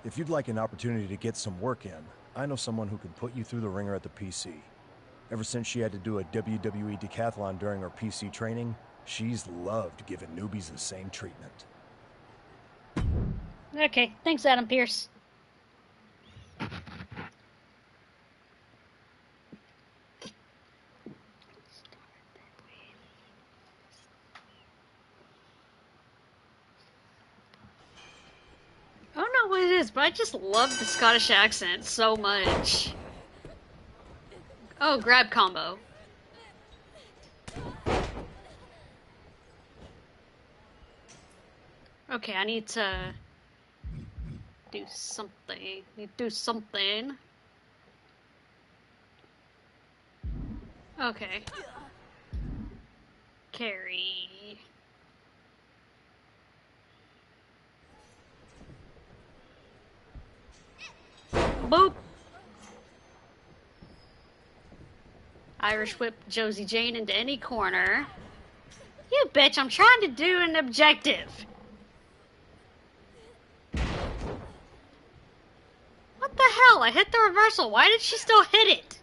if you'd like an opportunity to get some work in, I know someone who can put you through the ringer at the PC. Ever since she had to do a WWE decathlon during her PC training, she's loved giving newbies the same treatment. Okay, thanks, Adam Pearce. I don't know what it is, but I just love the Scottish accent so much. Oh, grab combo. Okay, I need to do something. Okay. Carry. Boop. Irish whip Josie Jane into any corner. You bitch, I'm trying to do an objective. What the hell? I hit the reversal. Why did she still hit it?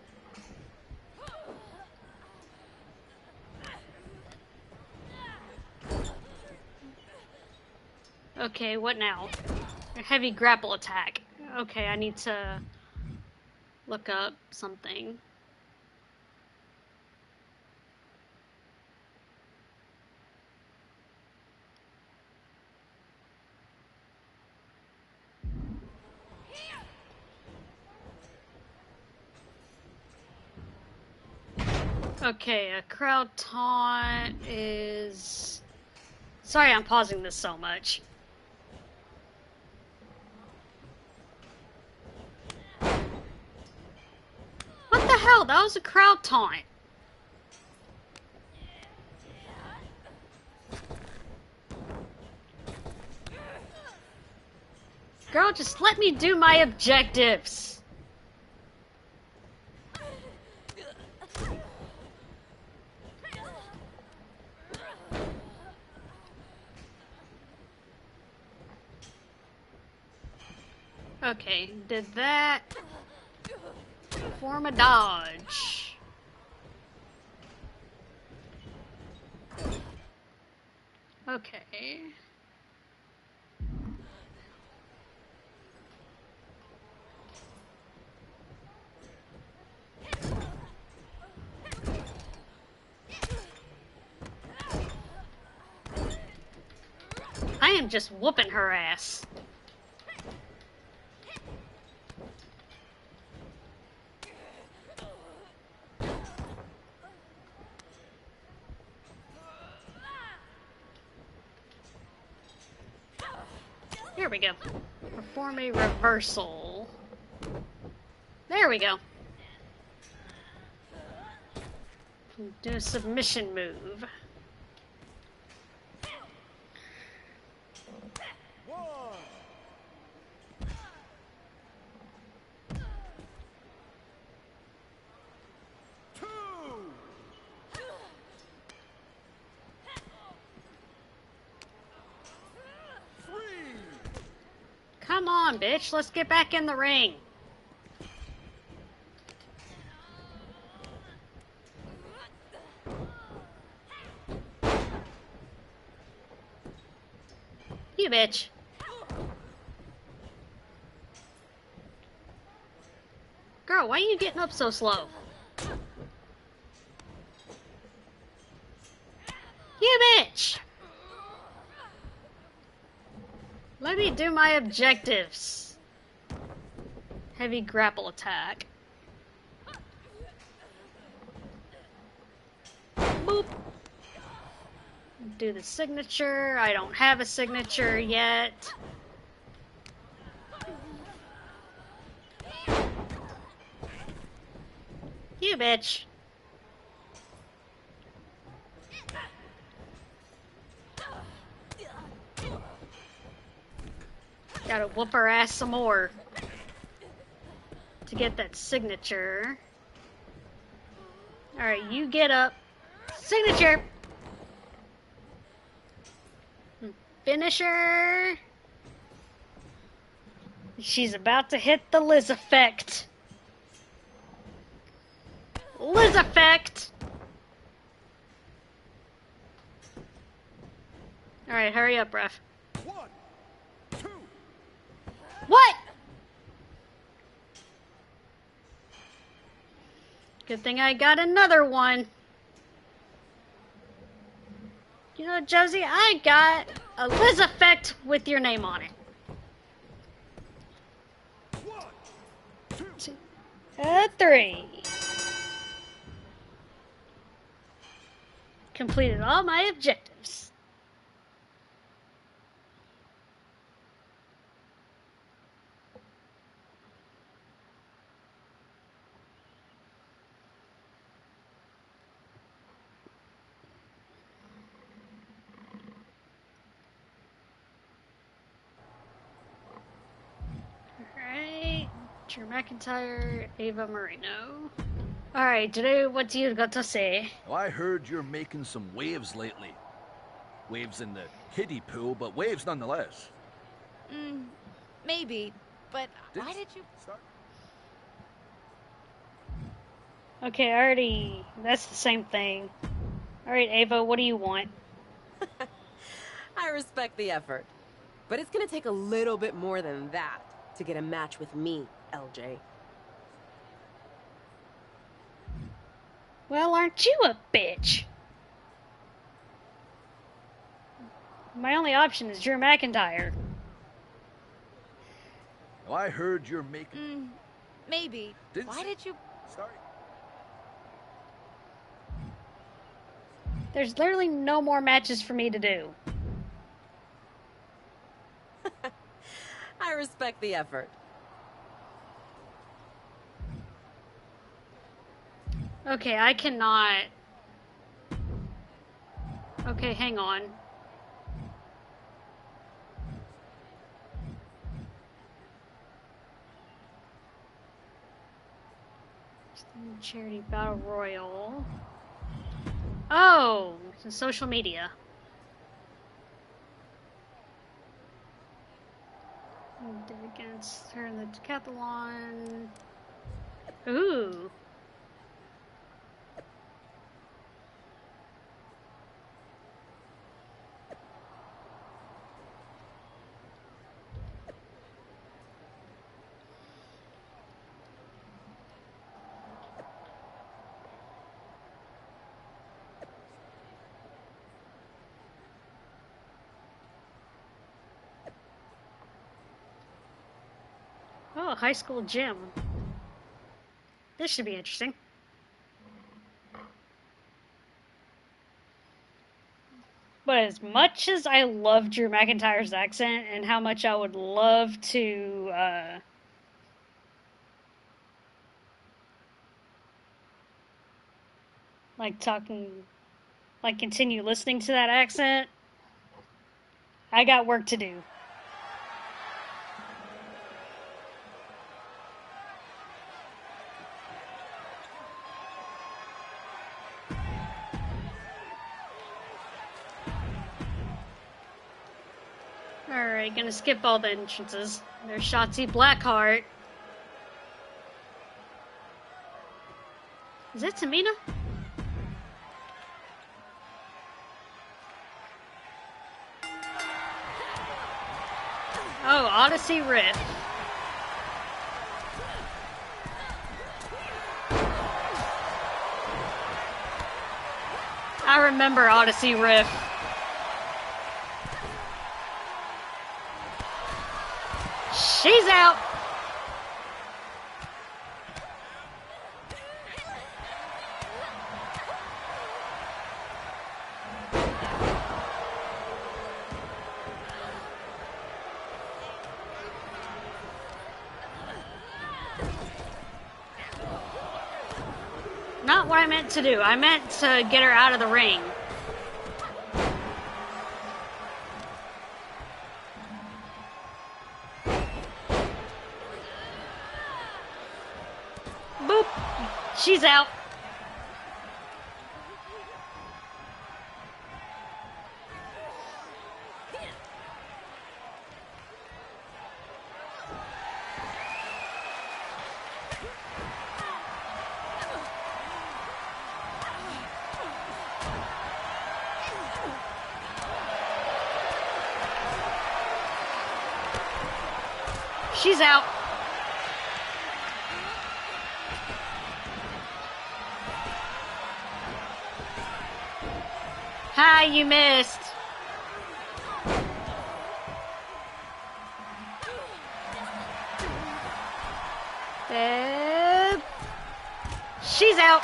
Okay, what now? A heavy grapple attack. Okay, I need to look up something. Okay, a crowd taunt is... Sorry I'm pausing this so much. What the hell? That was a crowd taunt. Girl, just let me do my objectives. Okay, did that. Form a dodge. Okay. I am just whooping her ass. Here we go. Perform a reversal. There we go. Do a submission move. Come on, bitch. Let's get back in the ring. You bitch. Girl, why are you getting up so slow? You bitch! Let me do my objectives. Heavy grapple attack. Boop. Do the signature. I don't have a signature yet. You bitch. Gotta whoop her ass some more to get that signature. Alright, you get up. Signature! Finisher! She's about to hit the Liz effect. Liz effect! Alright, hurry up, ref. 1, 2. What? Good thing I got another one. You know, Josie, I got a Liz effect with your name on it. 1, 2. 3. Completed all my objectives. Alright, Drew McIntyre, Ava Marino. Alright, today what you got to say? Well, I heard you're making some waves lately. Waves in the kiddie pool, but waves nonetheless. Maybe, but why did you... Okay, already, that's the same thing. Alright, Ava, what do you want? I respect the effort. But it's gonna take a little bit more than that to get a match with me, LJ. Well, aren't you a bitch? My only option is Drew McIntyre. Well, I heard you're making... Maybe. Why did you... Sorry. There's literally no more matches for me to do. I respect the effort. Okay, I cannot... Okay, hang on. Charity Battle Royal. Oh, it's social media. Did against Her in the decathlon. Ooh. Oh, high school gym. This should be interesting. But as much as I love Drew McIntyre's accent and how much I would love to continue listening to that accent, I got work to do. Alright, gonna skip all the entrances. There's Shotzi Blackheart. Is that Tamina? Oh, Odyssey Rift. I remember Odyssey Rift. She's out. Not what I meant to do. I meant to get her out of the ring. Boop. She's out. She's out. Hi, you missed. She's out.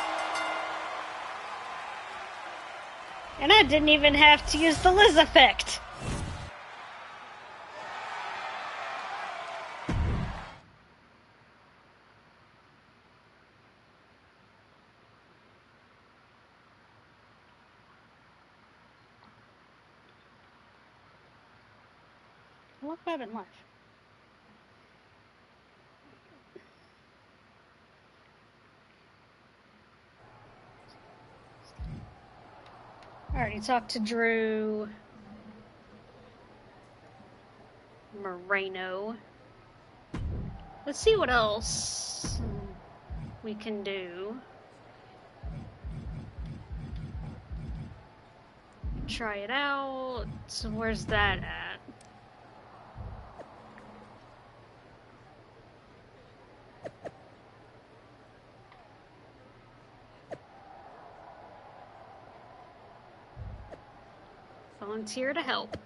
And I didn't even have to use the Liz effect. Look at it live. I already talked to Drew Moreno. Let's see what else we can do. Try it out. So where's that at? Volunteer to help.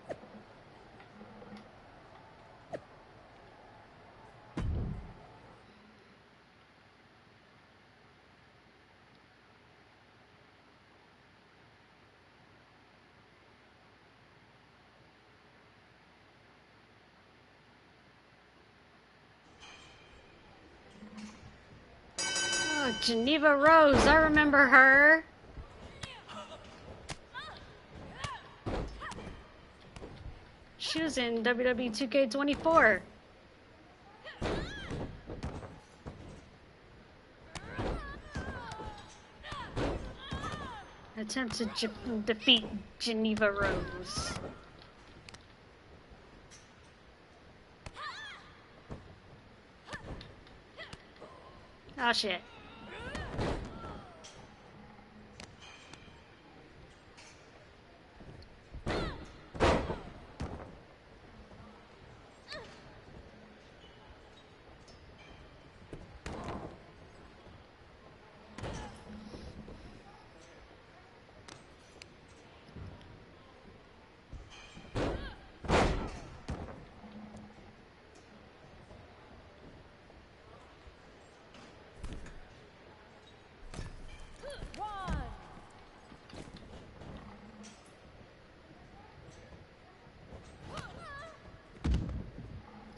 Oh, Geneva Rose, I remember her. She was in WWE 2K24. Attempt to defeat Geneva Rose. Oh shit.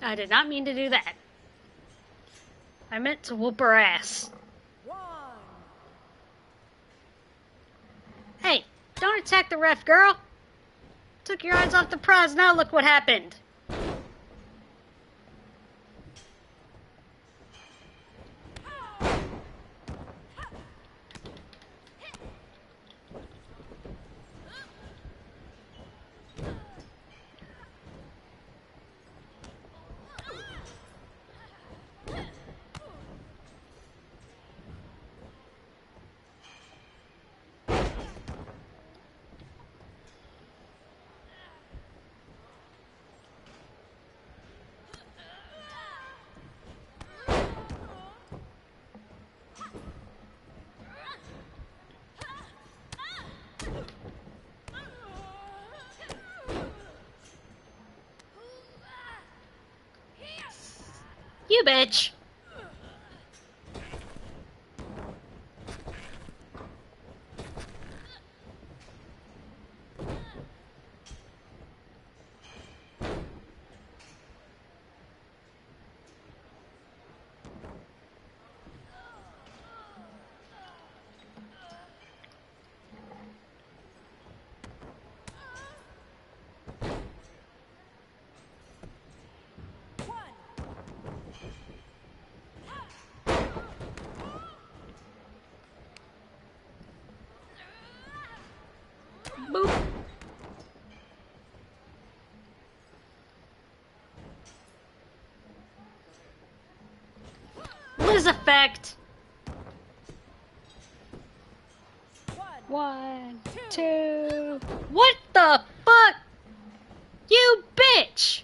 I did not mean to do that. I meant to whoop her ass. Hey, don't attack the ref, girl. Took your eyes off the prize, now look what happened. You bitch. Boop. Liz effect. One, two. What the fuck? You bitch!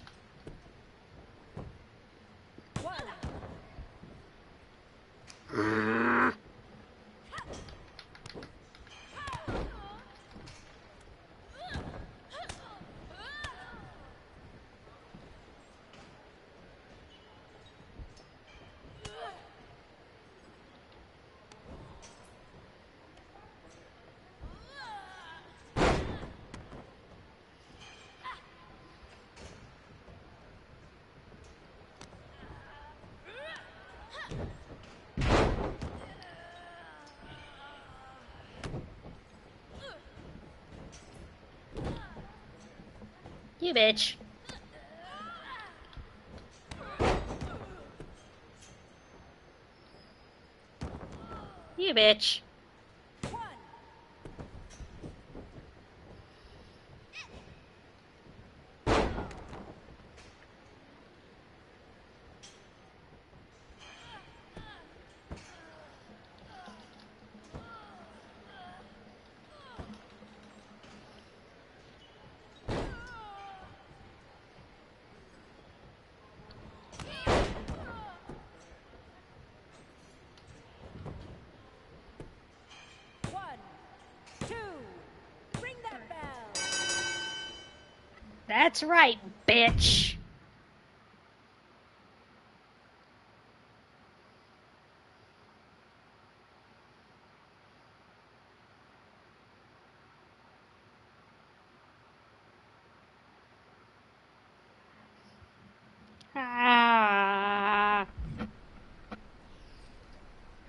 You bitch. You bitch. That's right, bitch. Ah.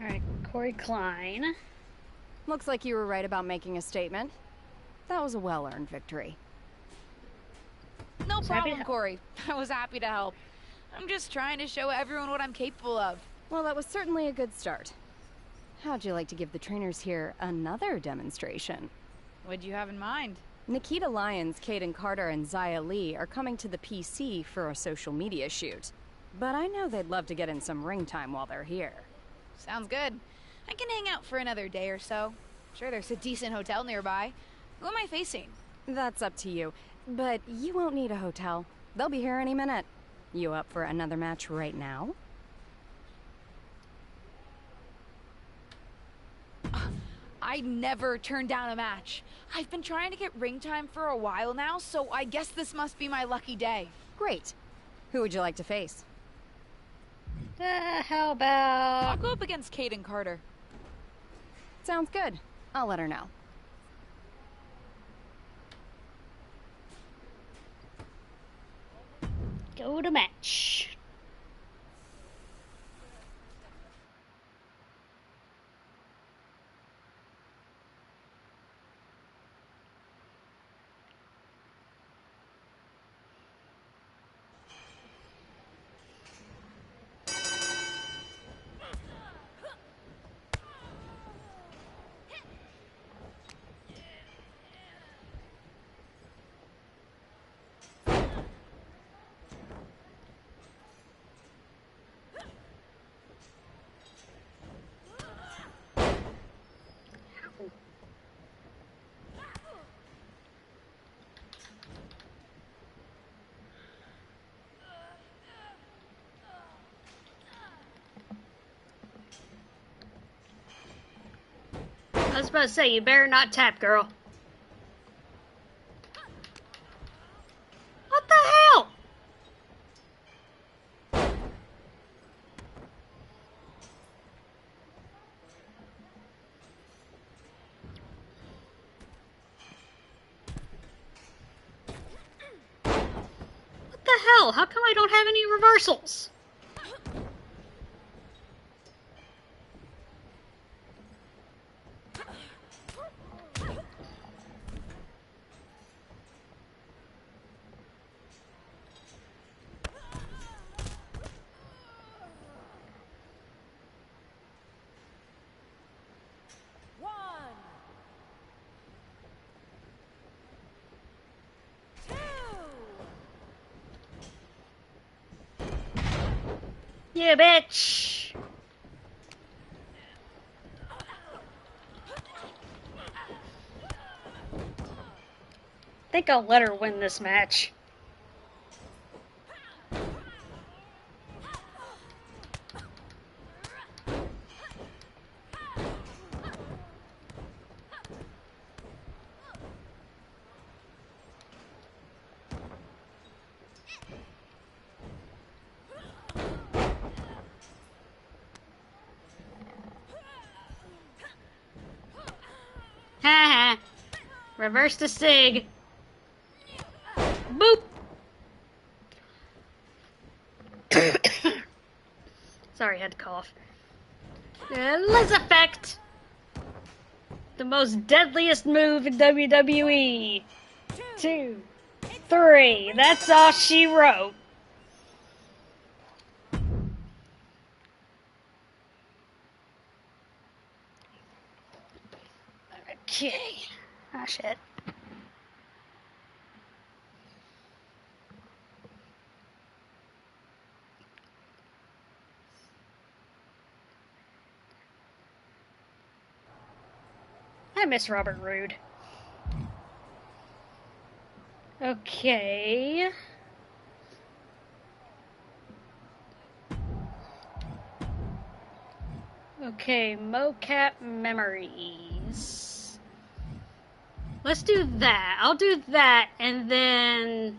Alright, Corey Klein. Looks like you were right about making a statement. That was a well-earned victory. No problem, Corey. I was happy to help. I'm just trying to show everyone what I'm capable of. Well, that was certainly a good start. How'd you like to give the trainers here another demonstration? What'd you have in mind? Nikita Lyons, Kaden Carter, and Zaya Lee are coming to the PC for a social media shoot. But I know they'd love to get in some ring time while they're here. Sounds good. I can hang out for another day or so. Sure, there's a decent hotel nearby. Who am I facing? That's up to you. But you won't need a hotel. They'll be here any minute. You up for another match right now? I never turn down a match. I've been trying to get ring time for a while now, so I guess this must be my lucky day. Great. Who would you like to face? How about... I'll go up against Kaden Carter. Sounds good. I'll let her know. Go to match. I was about to say, you better not tap, girl. What the hell? What the hell? How come I don't have any reversals? Yeah, bitch. I think I'll let her win this match. Haha. Reverse the sig. Boop. Sorry, I had to cough. Liz effect. The most deadliest move in WWE. 2, 3. That's all she wrote. Okay. Ah, shit. I miss Robert Roode. Okay. Okay, mocap memories. Let's do that. I'll do that, and then...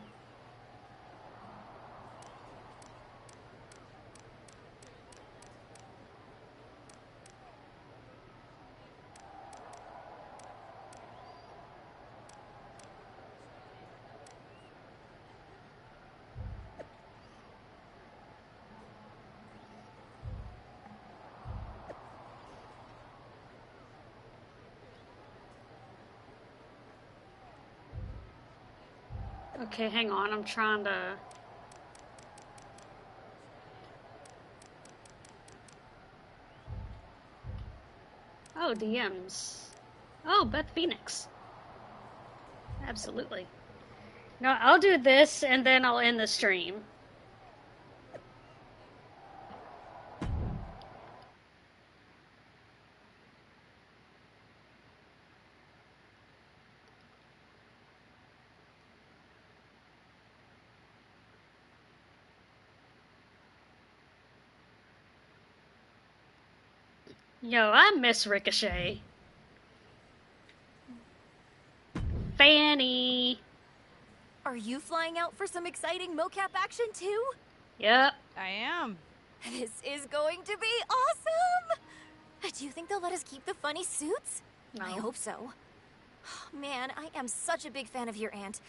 Okay, hang on. I'm trying to... Oh, DMs. Oh, Beth Phoenix. Absolutely. No, I'll do this, and then I'll end the stream. Yo, I miss Ricochet. Fanny. Are you flying out for some exciting mocap action too? Yep. I am. This is going to be awesome! Do you think they'll let us keep the funny suits? No. I hope so. Man, I am such a big fan of your aunt.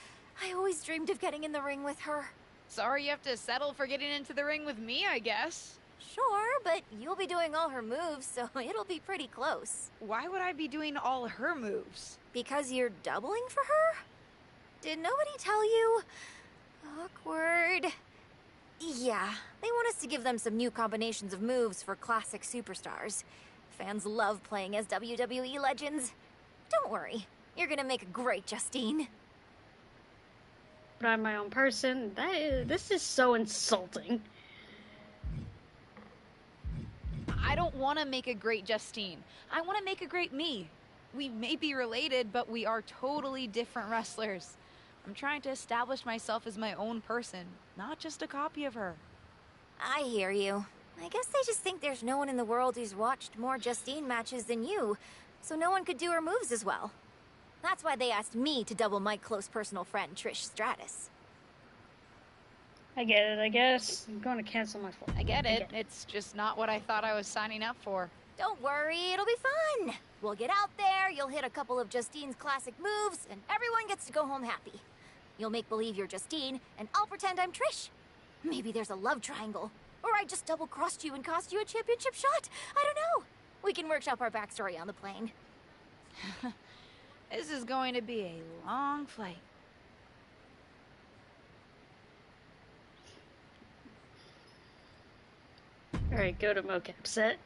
I always dreamed of getting in the ring with her. Sorry you have to settle for getting into the ring with me, I guess. Sure, but you'll be doing all her moves, so it'll be pretty close. Why would I be doing all her moves? Because you're doubling for her? Did nobody tell you? Awkward. Yeah, they want us to give them some new combinations of moves for classic superstars. Fans love playing as WWE legends. Don't worry, you're gonna make a great Justine. But I'm my own person. This is so insulting. I don't want to make a great Justine. I want to make a great me. We may be related, but we are totally different wrestlers. I'm trying to establish myself as my own person, not just a copy of her. I hear you. I guess they just think there's no one in the world who's watched more Justine matches than you, so no one could do her moves as well. That's why they asked me to double my close personal friend, Trish Stratus. I get it, I guess. I'm going to cancel my flight. I get it. It's just not what I thought I was signing up for. Don't worry, it'll be fun. We'll get out there, you'll hit a couple of Justine's classic moves, and everyone gets to go home happy. You'll make believe you're Justine, and I'll pretend I'm Trish. Maybe there's a love triangle. Or I just double-crossed you and cost you a championship shot. I don't know. We can workshop our backstory on the plane. This is going to be a long flight. Alright, go to mocap set.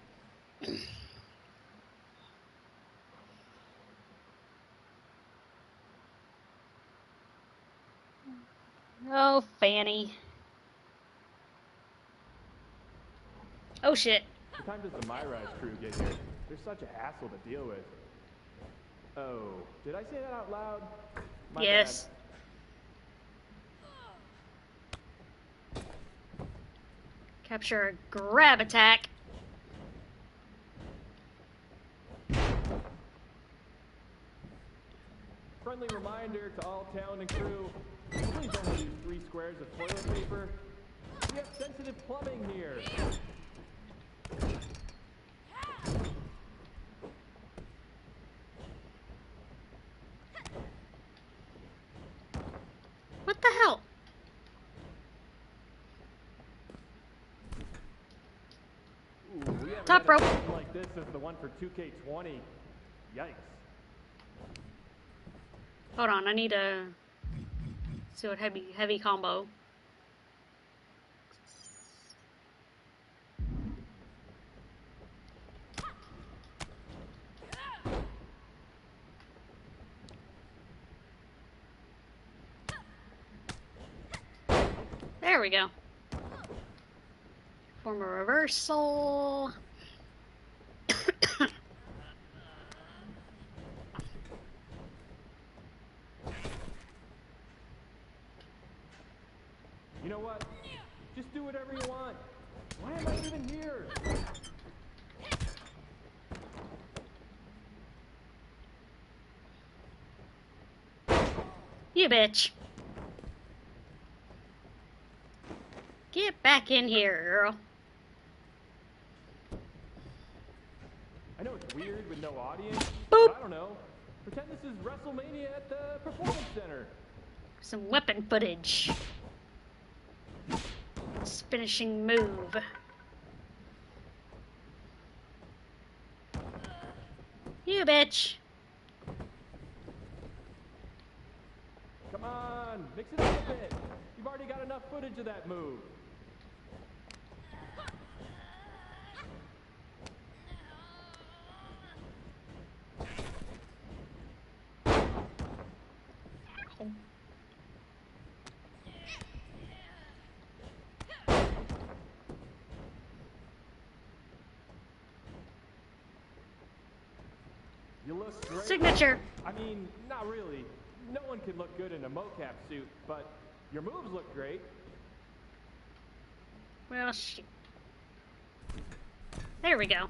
Oh, Fanny. Oh, shit. What time does the MyRise crew get here? They're such a hassle to deal with. Oh, did I say that out loud? My yes. bad. Capture a grab attack. Friendly reminder to all town and crew, please only use 3 squares of toilet paper. We have sensitive plumbing here. What the hell? Ooh, we haven't Top had a rope. game like this is the one for 2K20. Yikes. Hold on, I need to see what heavy combo. There we go. Form a reversal. You know what? Just do whatever you want. Why am I even here? You bitch. Get back in here, girl. I know it's weird with no audience, Boop. but I don't know. Pretend this is WrestleMania at the Performance Center. Some weapon footage. Finishing move. You bitch. Come on, mix it up a bit. You've already got enough footage of that move. You look great. Signature. I mean, not really. No one can look good in a mocap suit, but your moves look great. Well, shit. There we go.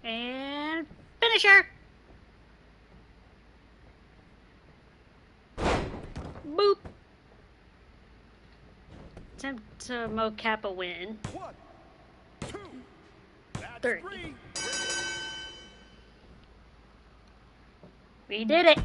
And finisher. Boop. Attempt to mocap a win. 1, 2, that's 3. 3. We did it.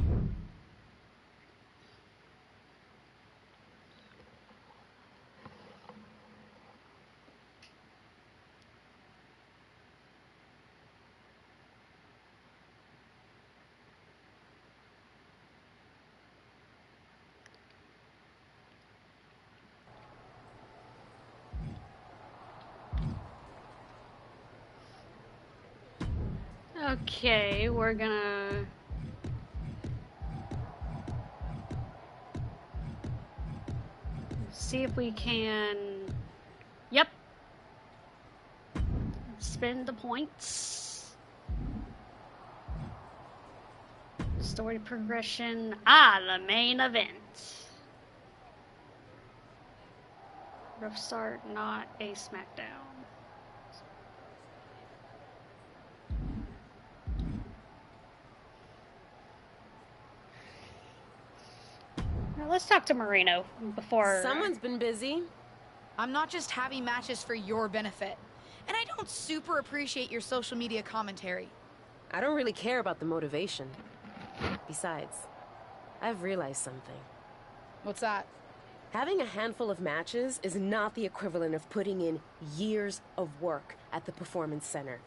Okay, we're gonna see if we can, yep, spend the points. Story progression, the main event. Rough start, not a SmackDown. Now let's talk to Marino before... Someone's been busy. I'm not just having matches for your benefit. And I don't super appreciate your social media commentary. I don't really care about the motivation. Besides, I've realized something. What's that? Having a handful of matches is not the equivalent of putting in years of work at the Performance Center.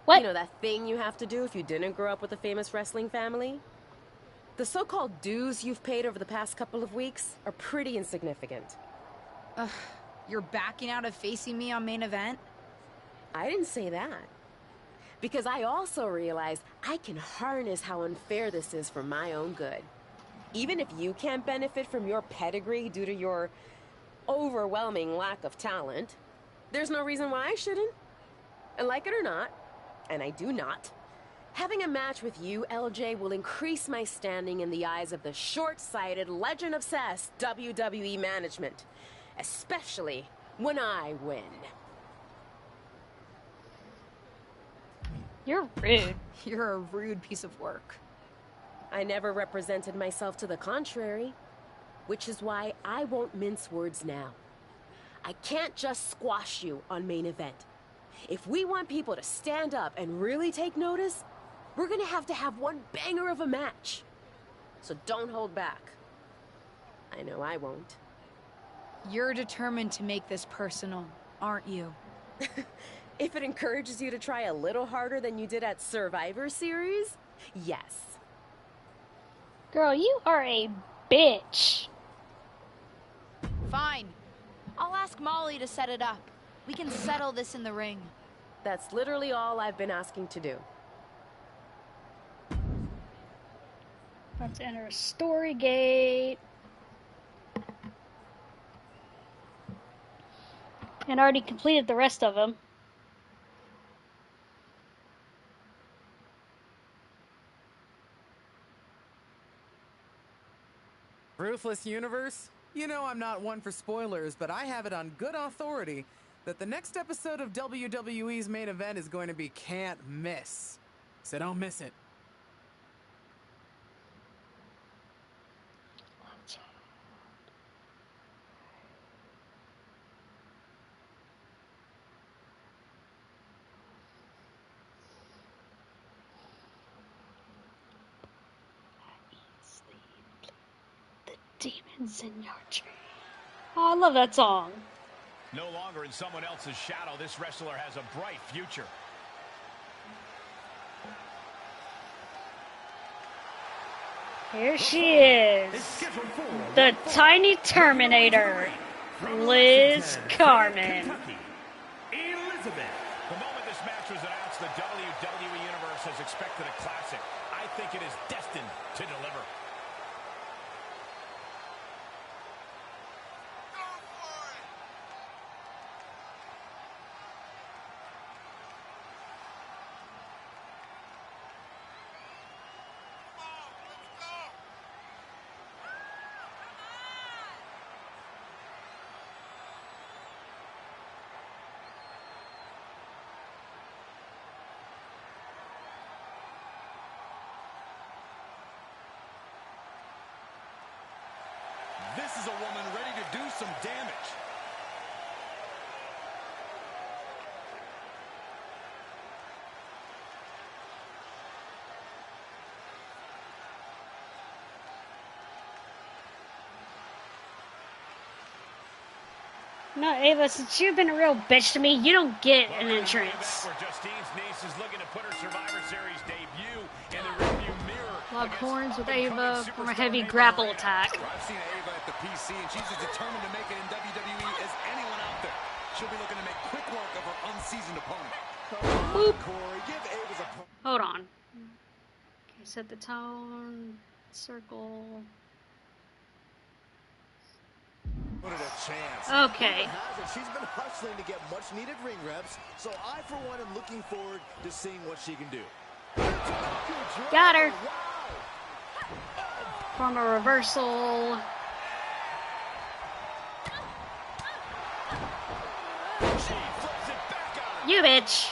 What? You know, that thing you have to do if you didn't grow up with a famous wrestling family? The so-called dues you've paid over the past couple of weeks are pretty insignificant. You're backing out of facing me on main event? I didn't say that. Because I also realized I can harness how unfair this is for my own good. Even if you can't benefit from your pedigree due to your overwhelming lack of talent, there's no reason why I shouldn't. And like it or not, and I do not, having a match with you, LJ, will increase my standing in the eyes of the short-sighted, legend-obsessed WWE management. Especially when I win. You're rude. You're a rude piece of work. I never represented myself to the contrary, which is why I won't mince words now. I can't just squash you on main event. If we want people to stand up and really take notice, we're gonna have to have one banger of a match. So don't hold back. I know I won't. You're determined to make this personal, aren't you? If it encourages you to try a little harder than you did at Survivor Series, yes. Girl, you are a bitch. Fine. I'll ask Molly to set it up. We can settle this in the ring. That's literally all I've been asking to do. Let's enter a story gate. And already completed the rest of them. Ruthless Universe? You know I'm not one for spoilers, but I have it on good authority that the next episode of WWE's main event is going to be can't miss. So don't miss it. Demons in your tree. Oh, I love that song. No longer in someone else's shadow, this wrestler has a bright future. Here she is. The tiny Terminator, Liz Carmen. Elizabeth. The moment this match was announced, the WWE Universe has expected a classic. I think it is destined to deliver. This is a woman ready to do some damage. No, Ava, since you've been a real bitch to me, you don't get an entrance. Where Justine's niece is looking to put her Survivor Series debut in the rearview mirror. Lock horns with Ava from a heavy grapple attack. I've seen Ava at the PC, and she's as determined to make it in WWE as anyone out there. She'll be looking to make quick work of her unseasoned opponent. Boop. Corey, give Ava's a... Hold on. Okay, set the tone. Circle. What a chance. Okay. She's been hustling to get much needed ring reps, so I for one am looking forward to seeing what she can do. Got her. From a reversal. You bitch.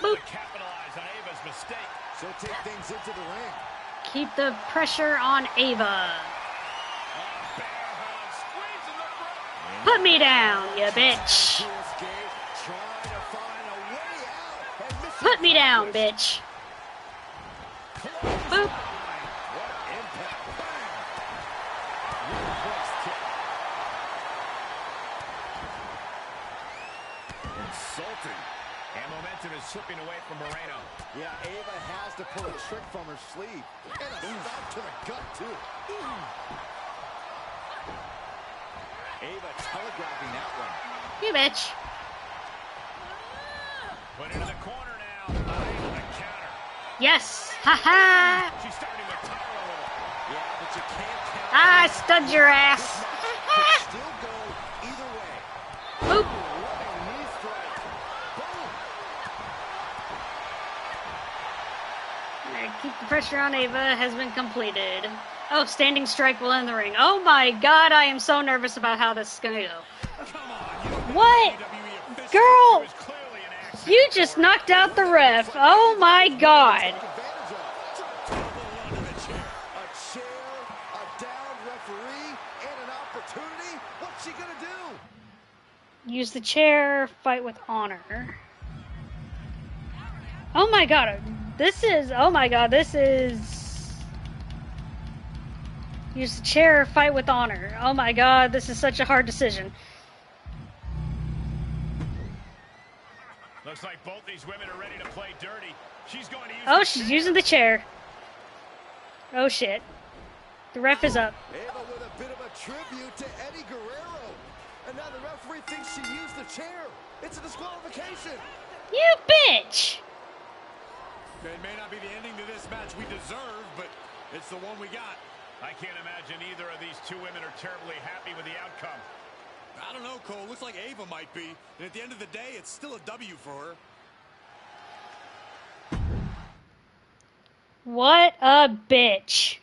Boop. Capitalize on Ava's mistake. She'll take things into the ring. Keep the pressure on Ava. Put me down, you bitch. Put me down, bitch. Boop. Insulting. And momentum is slipping away from Moreno. Yeah, Ava has to pull a trick from her sleeve. And a stop to the gut, too. Ava telegraphing that one. You bitch. Put into the corner now. Able to counter. Yes. Ha ha. She's starting to tire a little. Yeah, but you can't count. I stunned your ass. Still go either way. Boop. Knee strike. Boom. Alright, keep the pressure on Ava has been completed. Oh, standing strike will end the ring. Oh my god, I am so nervous about how this is gonna go. What? Girl! You just knocked out the ref. Oh my god. Use the chair, fight with honor. Oh my god, this is... Use the chair, fight with honor. Oh my god, this is such a hard decision. Looks like both these women are ready to play dirty. She's going to use Oh, she's using the chair. Oh shit. The ref is up. Ava with a bit of a tribute to Eddie Guerrero. And now the referee thinks she used the chair. It's a disqualification. You bitch! It may not be the ending to this match we deserve, but it's the one we got. I can't imagine either of these two women are terribly happy with the outcome. I don't know, Cole. Looks like Ava might be. And at the end of the day, it's still a W for her. What a bitch.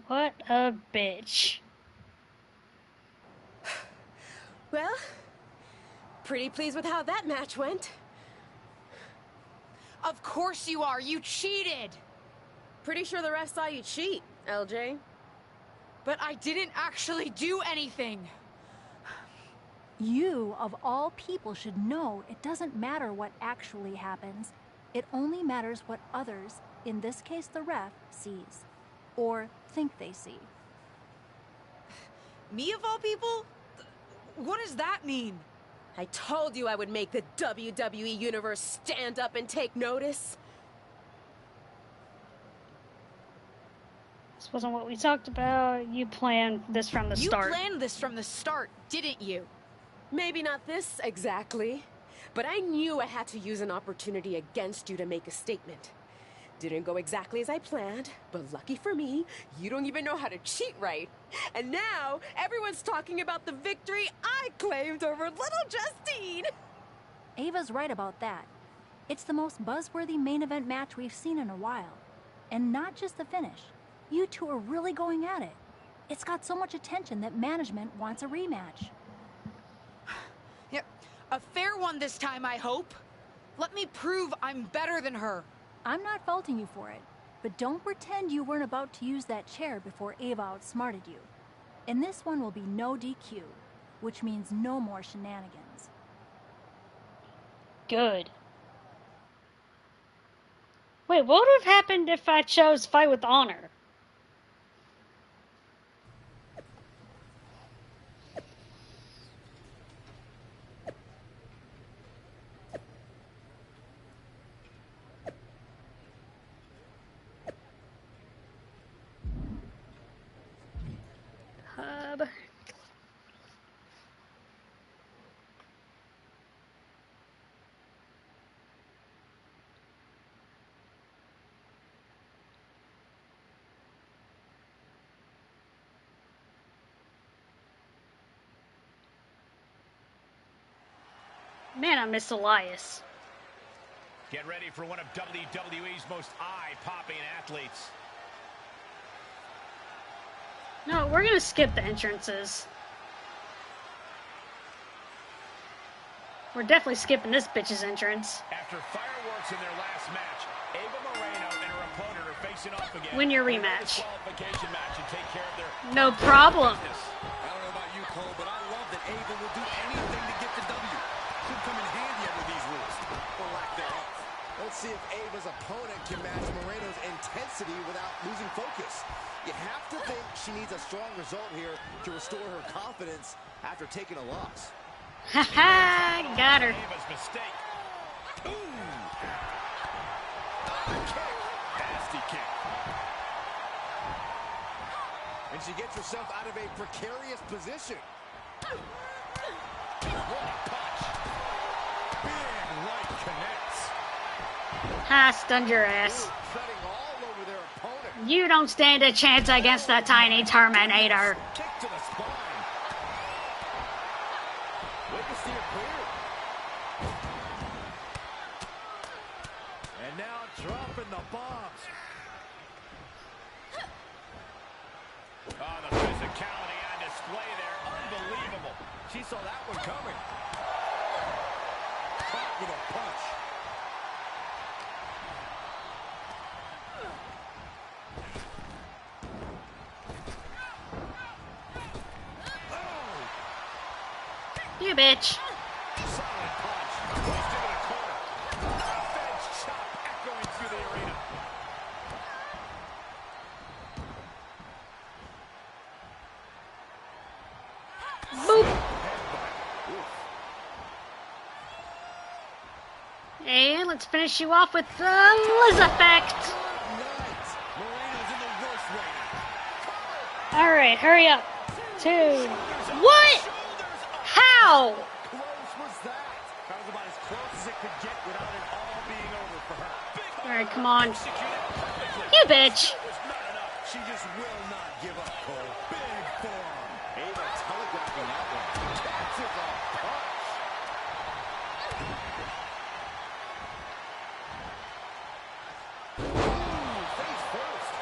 What a bitch. Well, pretty pleased with how that match went. Of course you are. You cheated. Pretty sure the ref saw you cheat, LJ. But I didn't actually do anything. You, of all people, should know it doesn't matter what actually happens. It only matters what others, in this case the ref, sees. Or think they see. Me of all people? What does that mean? I told you I would make the WWE Universe stand up and take notice. This wasn't what we talked about. You planned this from the start. You planned this from the start, didn't you? Maybe not this exactly, but I knew I had to use an opportunity against you to make a statement. Didn't go exactly as I planned, but lucky for me, you don't even know how to cheat right. And now, everyone's talking about the victory I claimed over little Justine. Ava's right about that. It's the most buzzworthy main event match we've seen in a while. And not just the finish. You two are really going at it. It's got so much attention that management wants a rematch. Yep, a fair one this time, I hope. Let me prove I'm better than her. I'm not faulting you for it, but don't pretend you weren't about to use that chair before Ava outsmarted you. And this one will be no DQ, which means no more shenanigans. Good. Wait, what would have happened if I chose Fight with Honor? Hub. Man, I miss Elias. Get ready for one of WWE's most eye-popping athletes. No, we're gonna skip the entrances. We're definitely skipping this bitch's entrance. After fireworks in their last match, Ava Moreno and her opponent are facing off again. Win your rematch. Qualification match and take care of their No problem. I don't know about you, Cole, but I love that Ava will do anything to get the W. Should come in handy under these rules, or lack thereof. Let's see if Ava's opponent can match Moreno's intensity without losing focus. You have to think she needs a strong result here to restore her confidence after taking a loss. Haha, got her. Ava's mistake. Boom! Kick. Nasty kick. And she gets herself out of a precarious position. What a punch. Big right connects. Ha, stunned your ass. Treading all over their opponent. You don't stand a chance against the tiny Terminator. Kick to the spine. Way to steer clear. And now dropping the bombs. Oh, the physicality on display there. Unbelievable. She saw that one coming. Caught with a punch. You bitch. Solid punch. Placed into the corner. Offense chop echoing through the arena. Boop. And let's finish you off with the Liz effect. Alright, hurry up. 2. What? How? Close was that? That was about as close as it could get without it all being over for her. Alright, come on. You bitch. She just will not give up, Cole. Big forearm. Ava telegraphing that one. Catches a punch. Ooh, face first.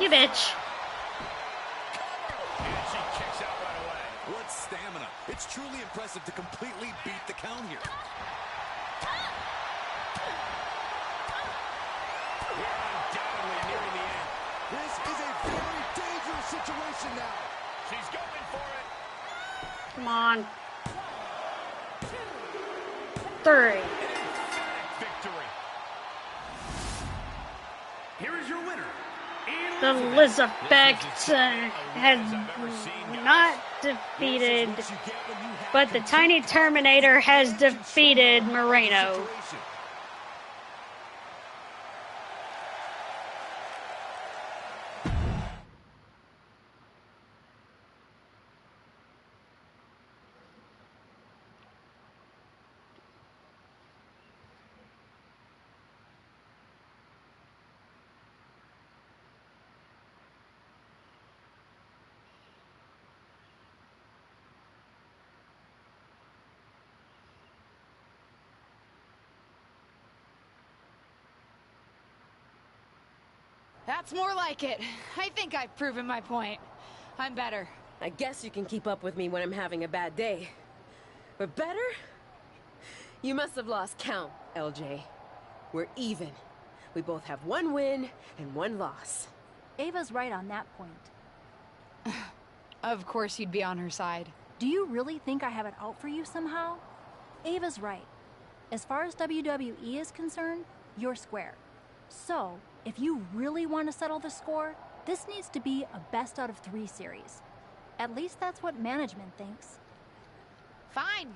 You bitch. And she kicks out right away. What stamina. It's truly impressive to completely beat the count here. We're undoubtedly nearing the end. This is a very dangerous situation now. She's going for it. Come on. 3. Victory. Here is your winner. The Liz effect has not defeated, but the tiny Terminator has defeated Moreno. That's more like it. I think I've proven my point. I'm better. I guess you can keep up with me when I'm having a bad day. But better? You must have lost count, LJ. We're even. We both have 1 win and 1 loss. Ava's right on that point. Of course you'd be on her side. Do you really think I have it out for you somehow? Ava's right. As far as WWE is concerned, you're square. So, if you really want to settle the score, this needs to be a best out of 3 series. At least that's what management thinks. Fine.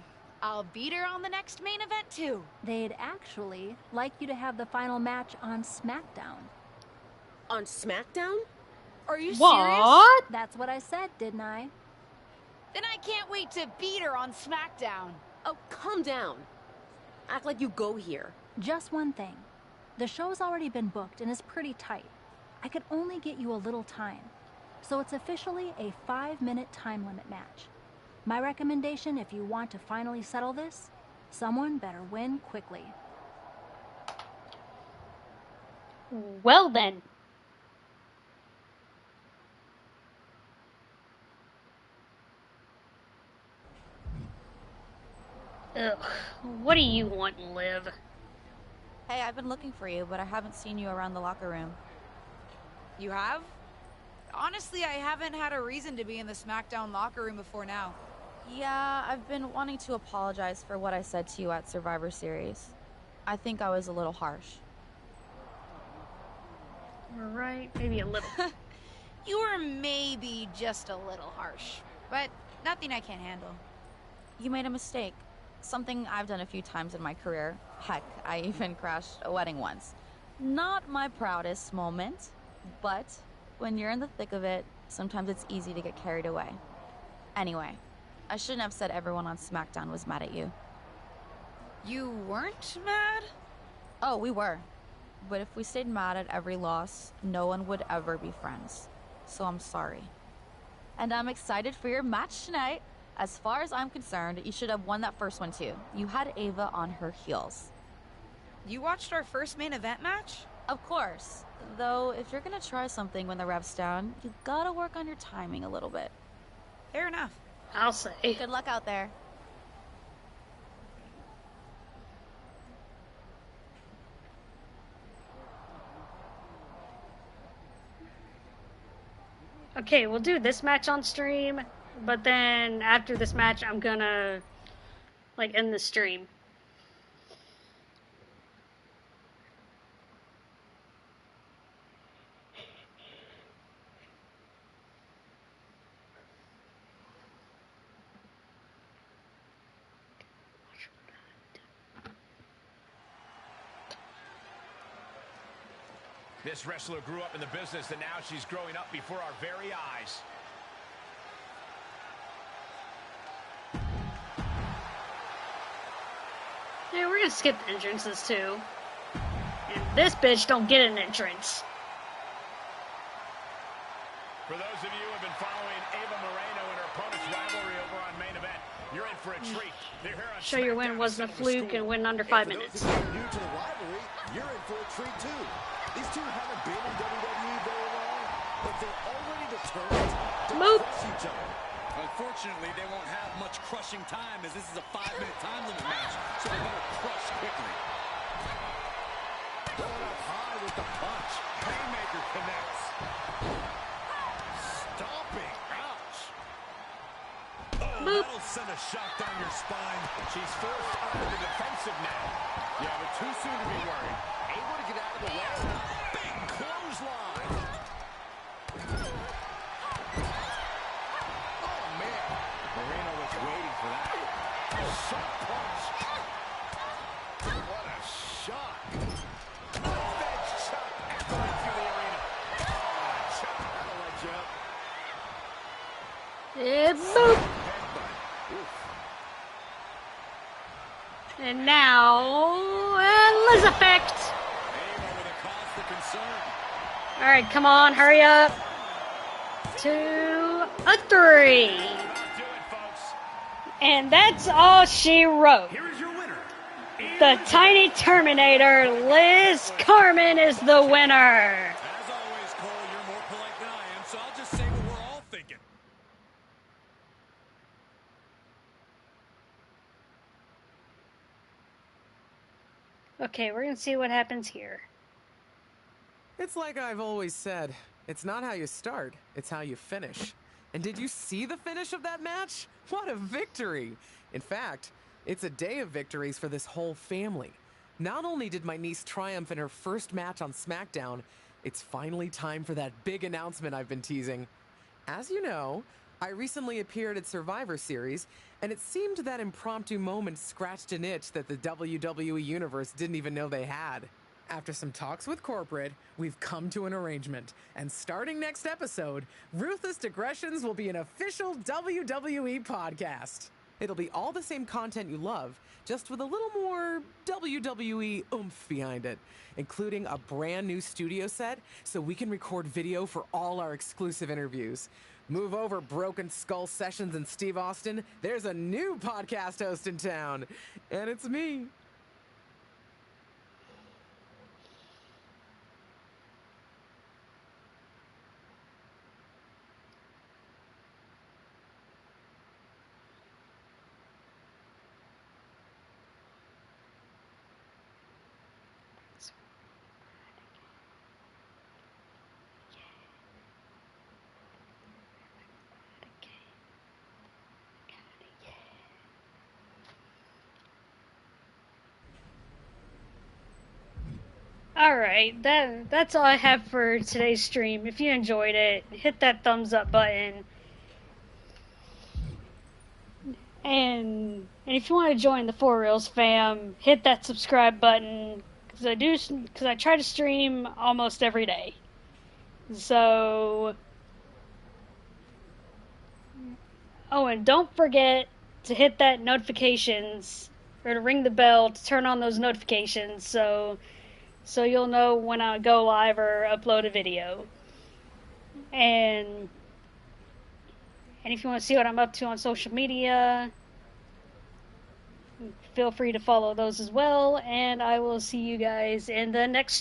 I'll beat her on the next main event too. They'd actually like you to have the final match on SmackDown. On SmackDown? Are you serious? What? That's what I said, didn't I? Then I can't wait to beat her on SmackDown. Oh, calm down. Act like you go here. Just one thing. The show's already been booked and is pretty tight. I could only get you a little time. So it's officially a 5-minute time limit match. My recommendation, if you want to finally settle this, someone better win quickly. Well then. Ugh. What do you want, Liv? Hey, I've been looking for you, but I haven't seen you around the locker room. You have? Honestly, I haven't had a reason to be in the SmackDown locker room before now. Yeah, I've been wanting to apologize for what I said to you at Survivor Series. I think I was a little harsh. Right, maybe a little. You were maybe just a little harsh, but nothing I can't handle. You made a mistake. Something I've done a few times in my career. Heck, I even crashed a wedding once. Not my proudest moment, but when you're in the thick of it, sometimes it's easy to get carried away. Anyway, I shouldn't have said everyone on SmackDown was mad at you. You weren't mad? Oh, we were. But if we stayed mad at every loss, no one would ever be friends. So I'm sorry. And I'm excited for your match tonight. As far as I'm concerned, you should have won that first one too. You had Ava on her heels. You watched our first main event match? Of course. Though, if you're gonna try something when the ref's down, you gotta work on your timing a little bit. Fair enough. I'll say. Good luck out there. Okay, we'll do this match on stream, but then after this match, I'm gonna, like, end the stream. This wrestler grew up in the business, and now she's growing up before our very eyes. Yeah, we're gonna skip the entrances too. And this bitch don't get an entrance. For those of you who have been following Ava Moreno and her opponent's rivalry over on Main Event, you're in for a treat. They're here on Show your win wasn't a fluke and win under 5 minutes. For those of you new to the rivalry, you're in for a treat too. These two haven't been in WWE very long, but they're already determined to crush each other. Unfortunately, they won't have much crushing time as this is a 5-minute time limit match, so they better crush quickly. Going up high with the punch. Haymaker connects. Stomping. Ouch. Oh, that'll send a shot down your spine. She's forced out of the defensive now. Yeah, but too soon to be worried. Able to get out of the way. Big clothesline. Oh, man. Moreno was waiting for that. Shot punch. What a shot. Fed shot. Right through the arena. Oh, shot. That'll light you up. Boop. And now, Liz effect. Alright, come on, hurry up. 2, a 3. And that's all she wrote. The Tiny Terminator, Liz Carmen, is the winner. Okay, we're gonna see what happens here. It's like I've always said, it's not how you start, it's how you finish. And did you see the finish of that match? What a victory! In fact, it's a day of victories for this whole family. Not only did my niece triumph in her first match on SmackDown, it's finally time for that big announcement I've been teasing. As you know, I recently appeared at Survivor Series, and it seemed that impromptu moment scratched an itch that the WWE Universe didn't even know they had. After some talks with corporate, we've come to an arrangement, and starting next episode, Ruthless Digressions will be an official WWE podcast. It'll be all the same content you love, just with a little more WWE oomph behind it, including a brand new studio set so we can record video for all our exclusive interviews. Move over, Broken Skull Sessions and Steve Austin. There's a new podcast host in town, and it's me. Alright, that's all I have for today's stream. If you enjoyed it, hit that thumbs up button. And if you want to join the 4 Reels fam, hit that subscribe button, because I try to stream almost every day. So, oh, and don't forget to hit that notifications, or to ring the bell to turn on those notifications, so you'll know when I go live or upload a video. And if you want to see what I'm up to on social media, feel free to follow those as well. And I will see you guys in the next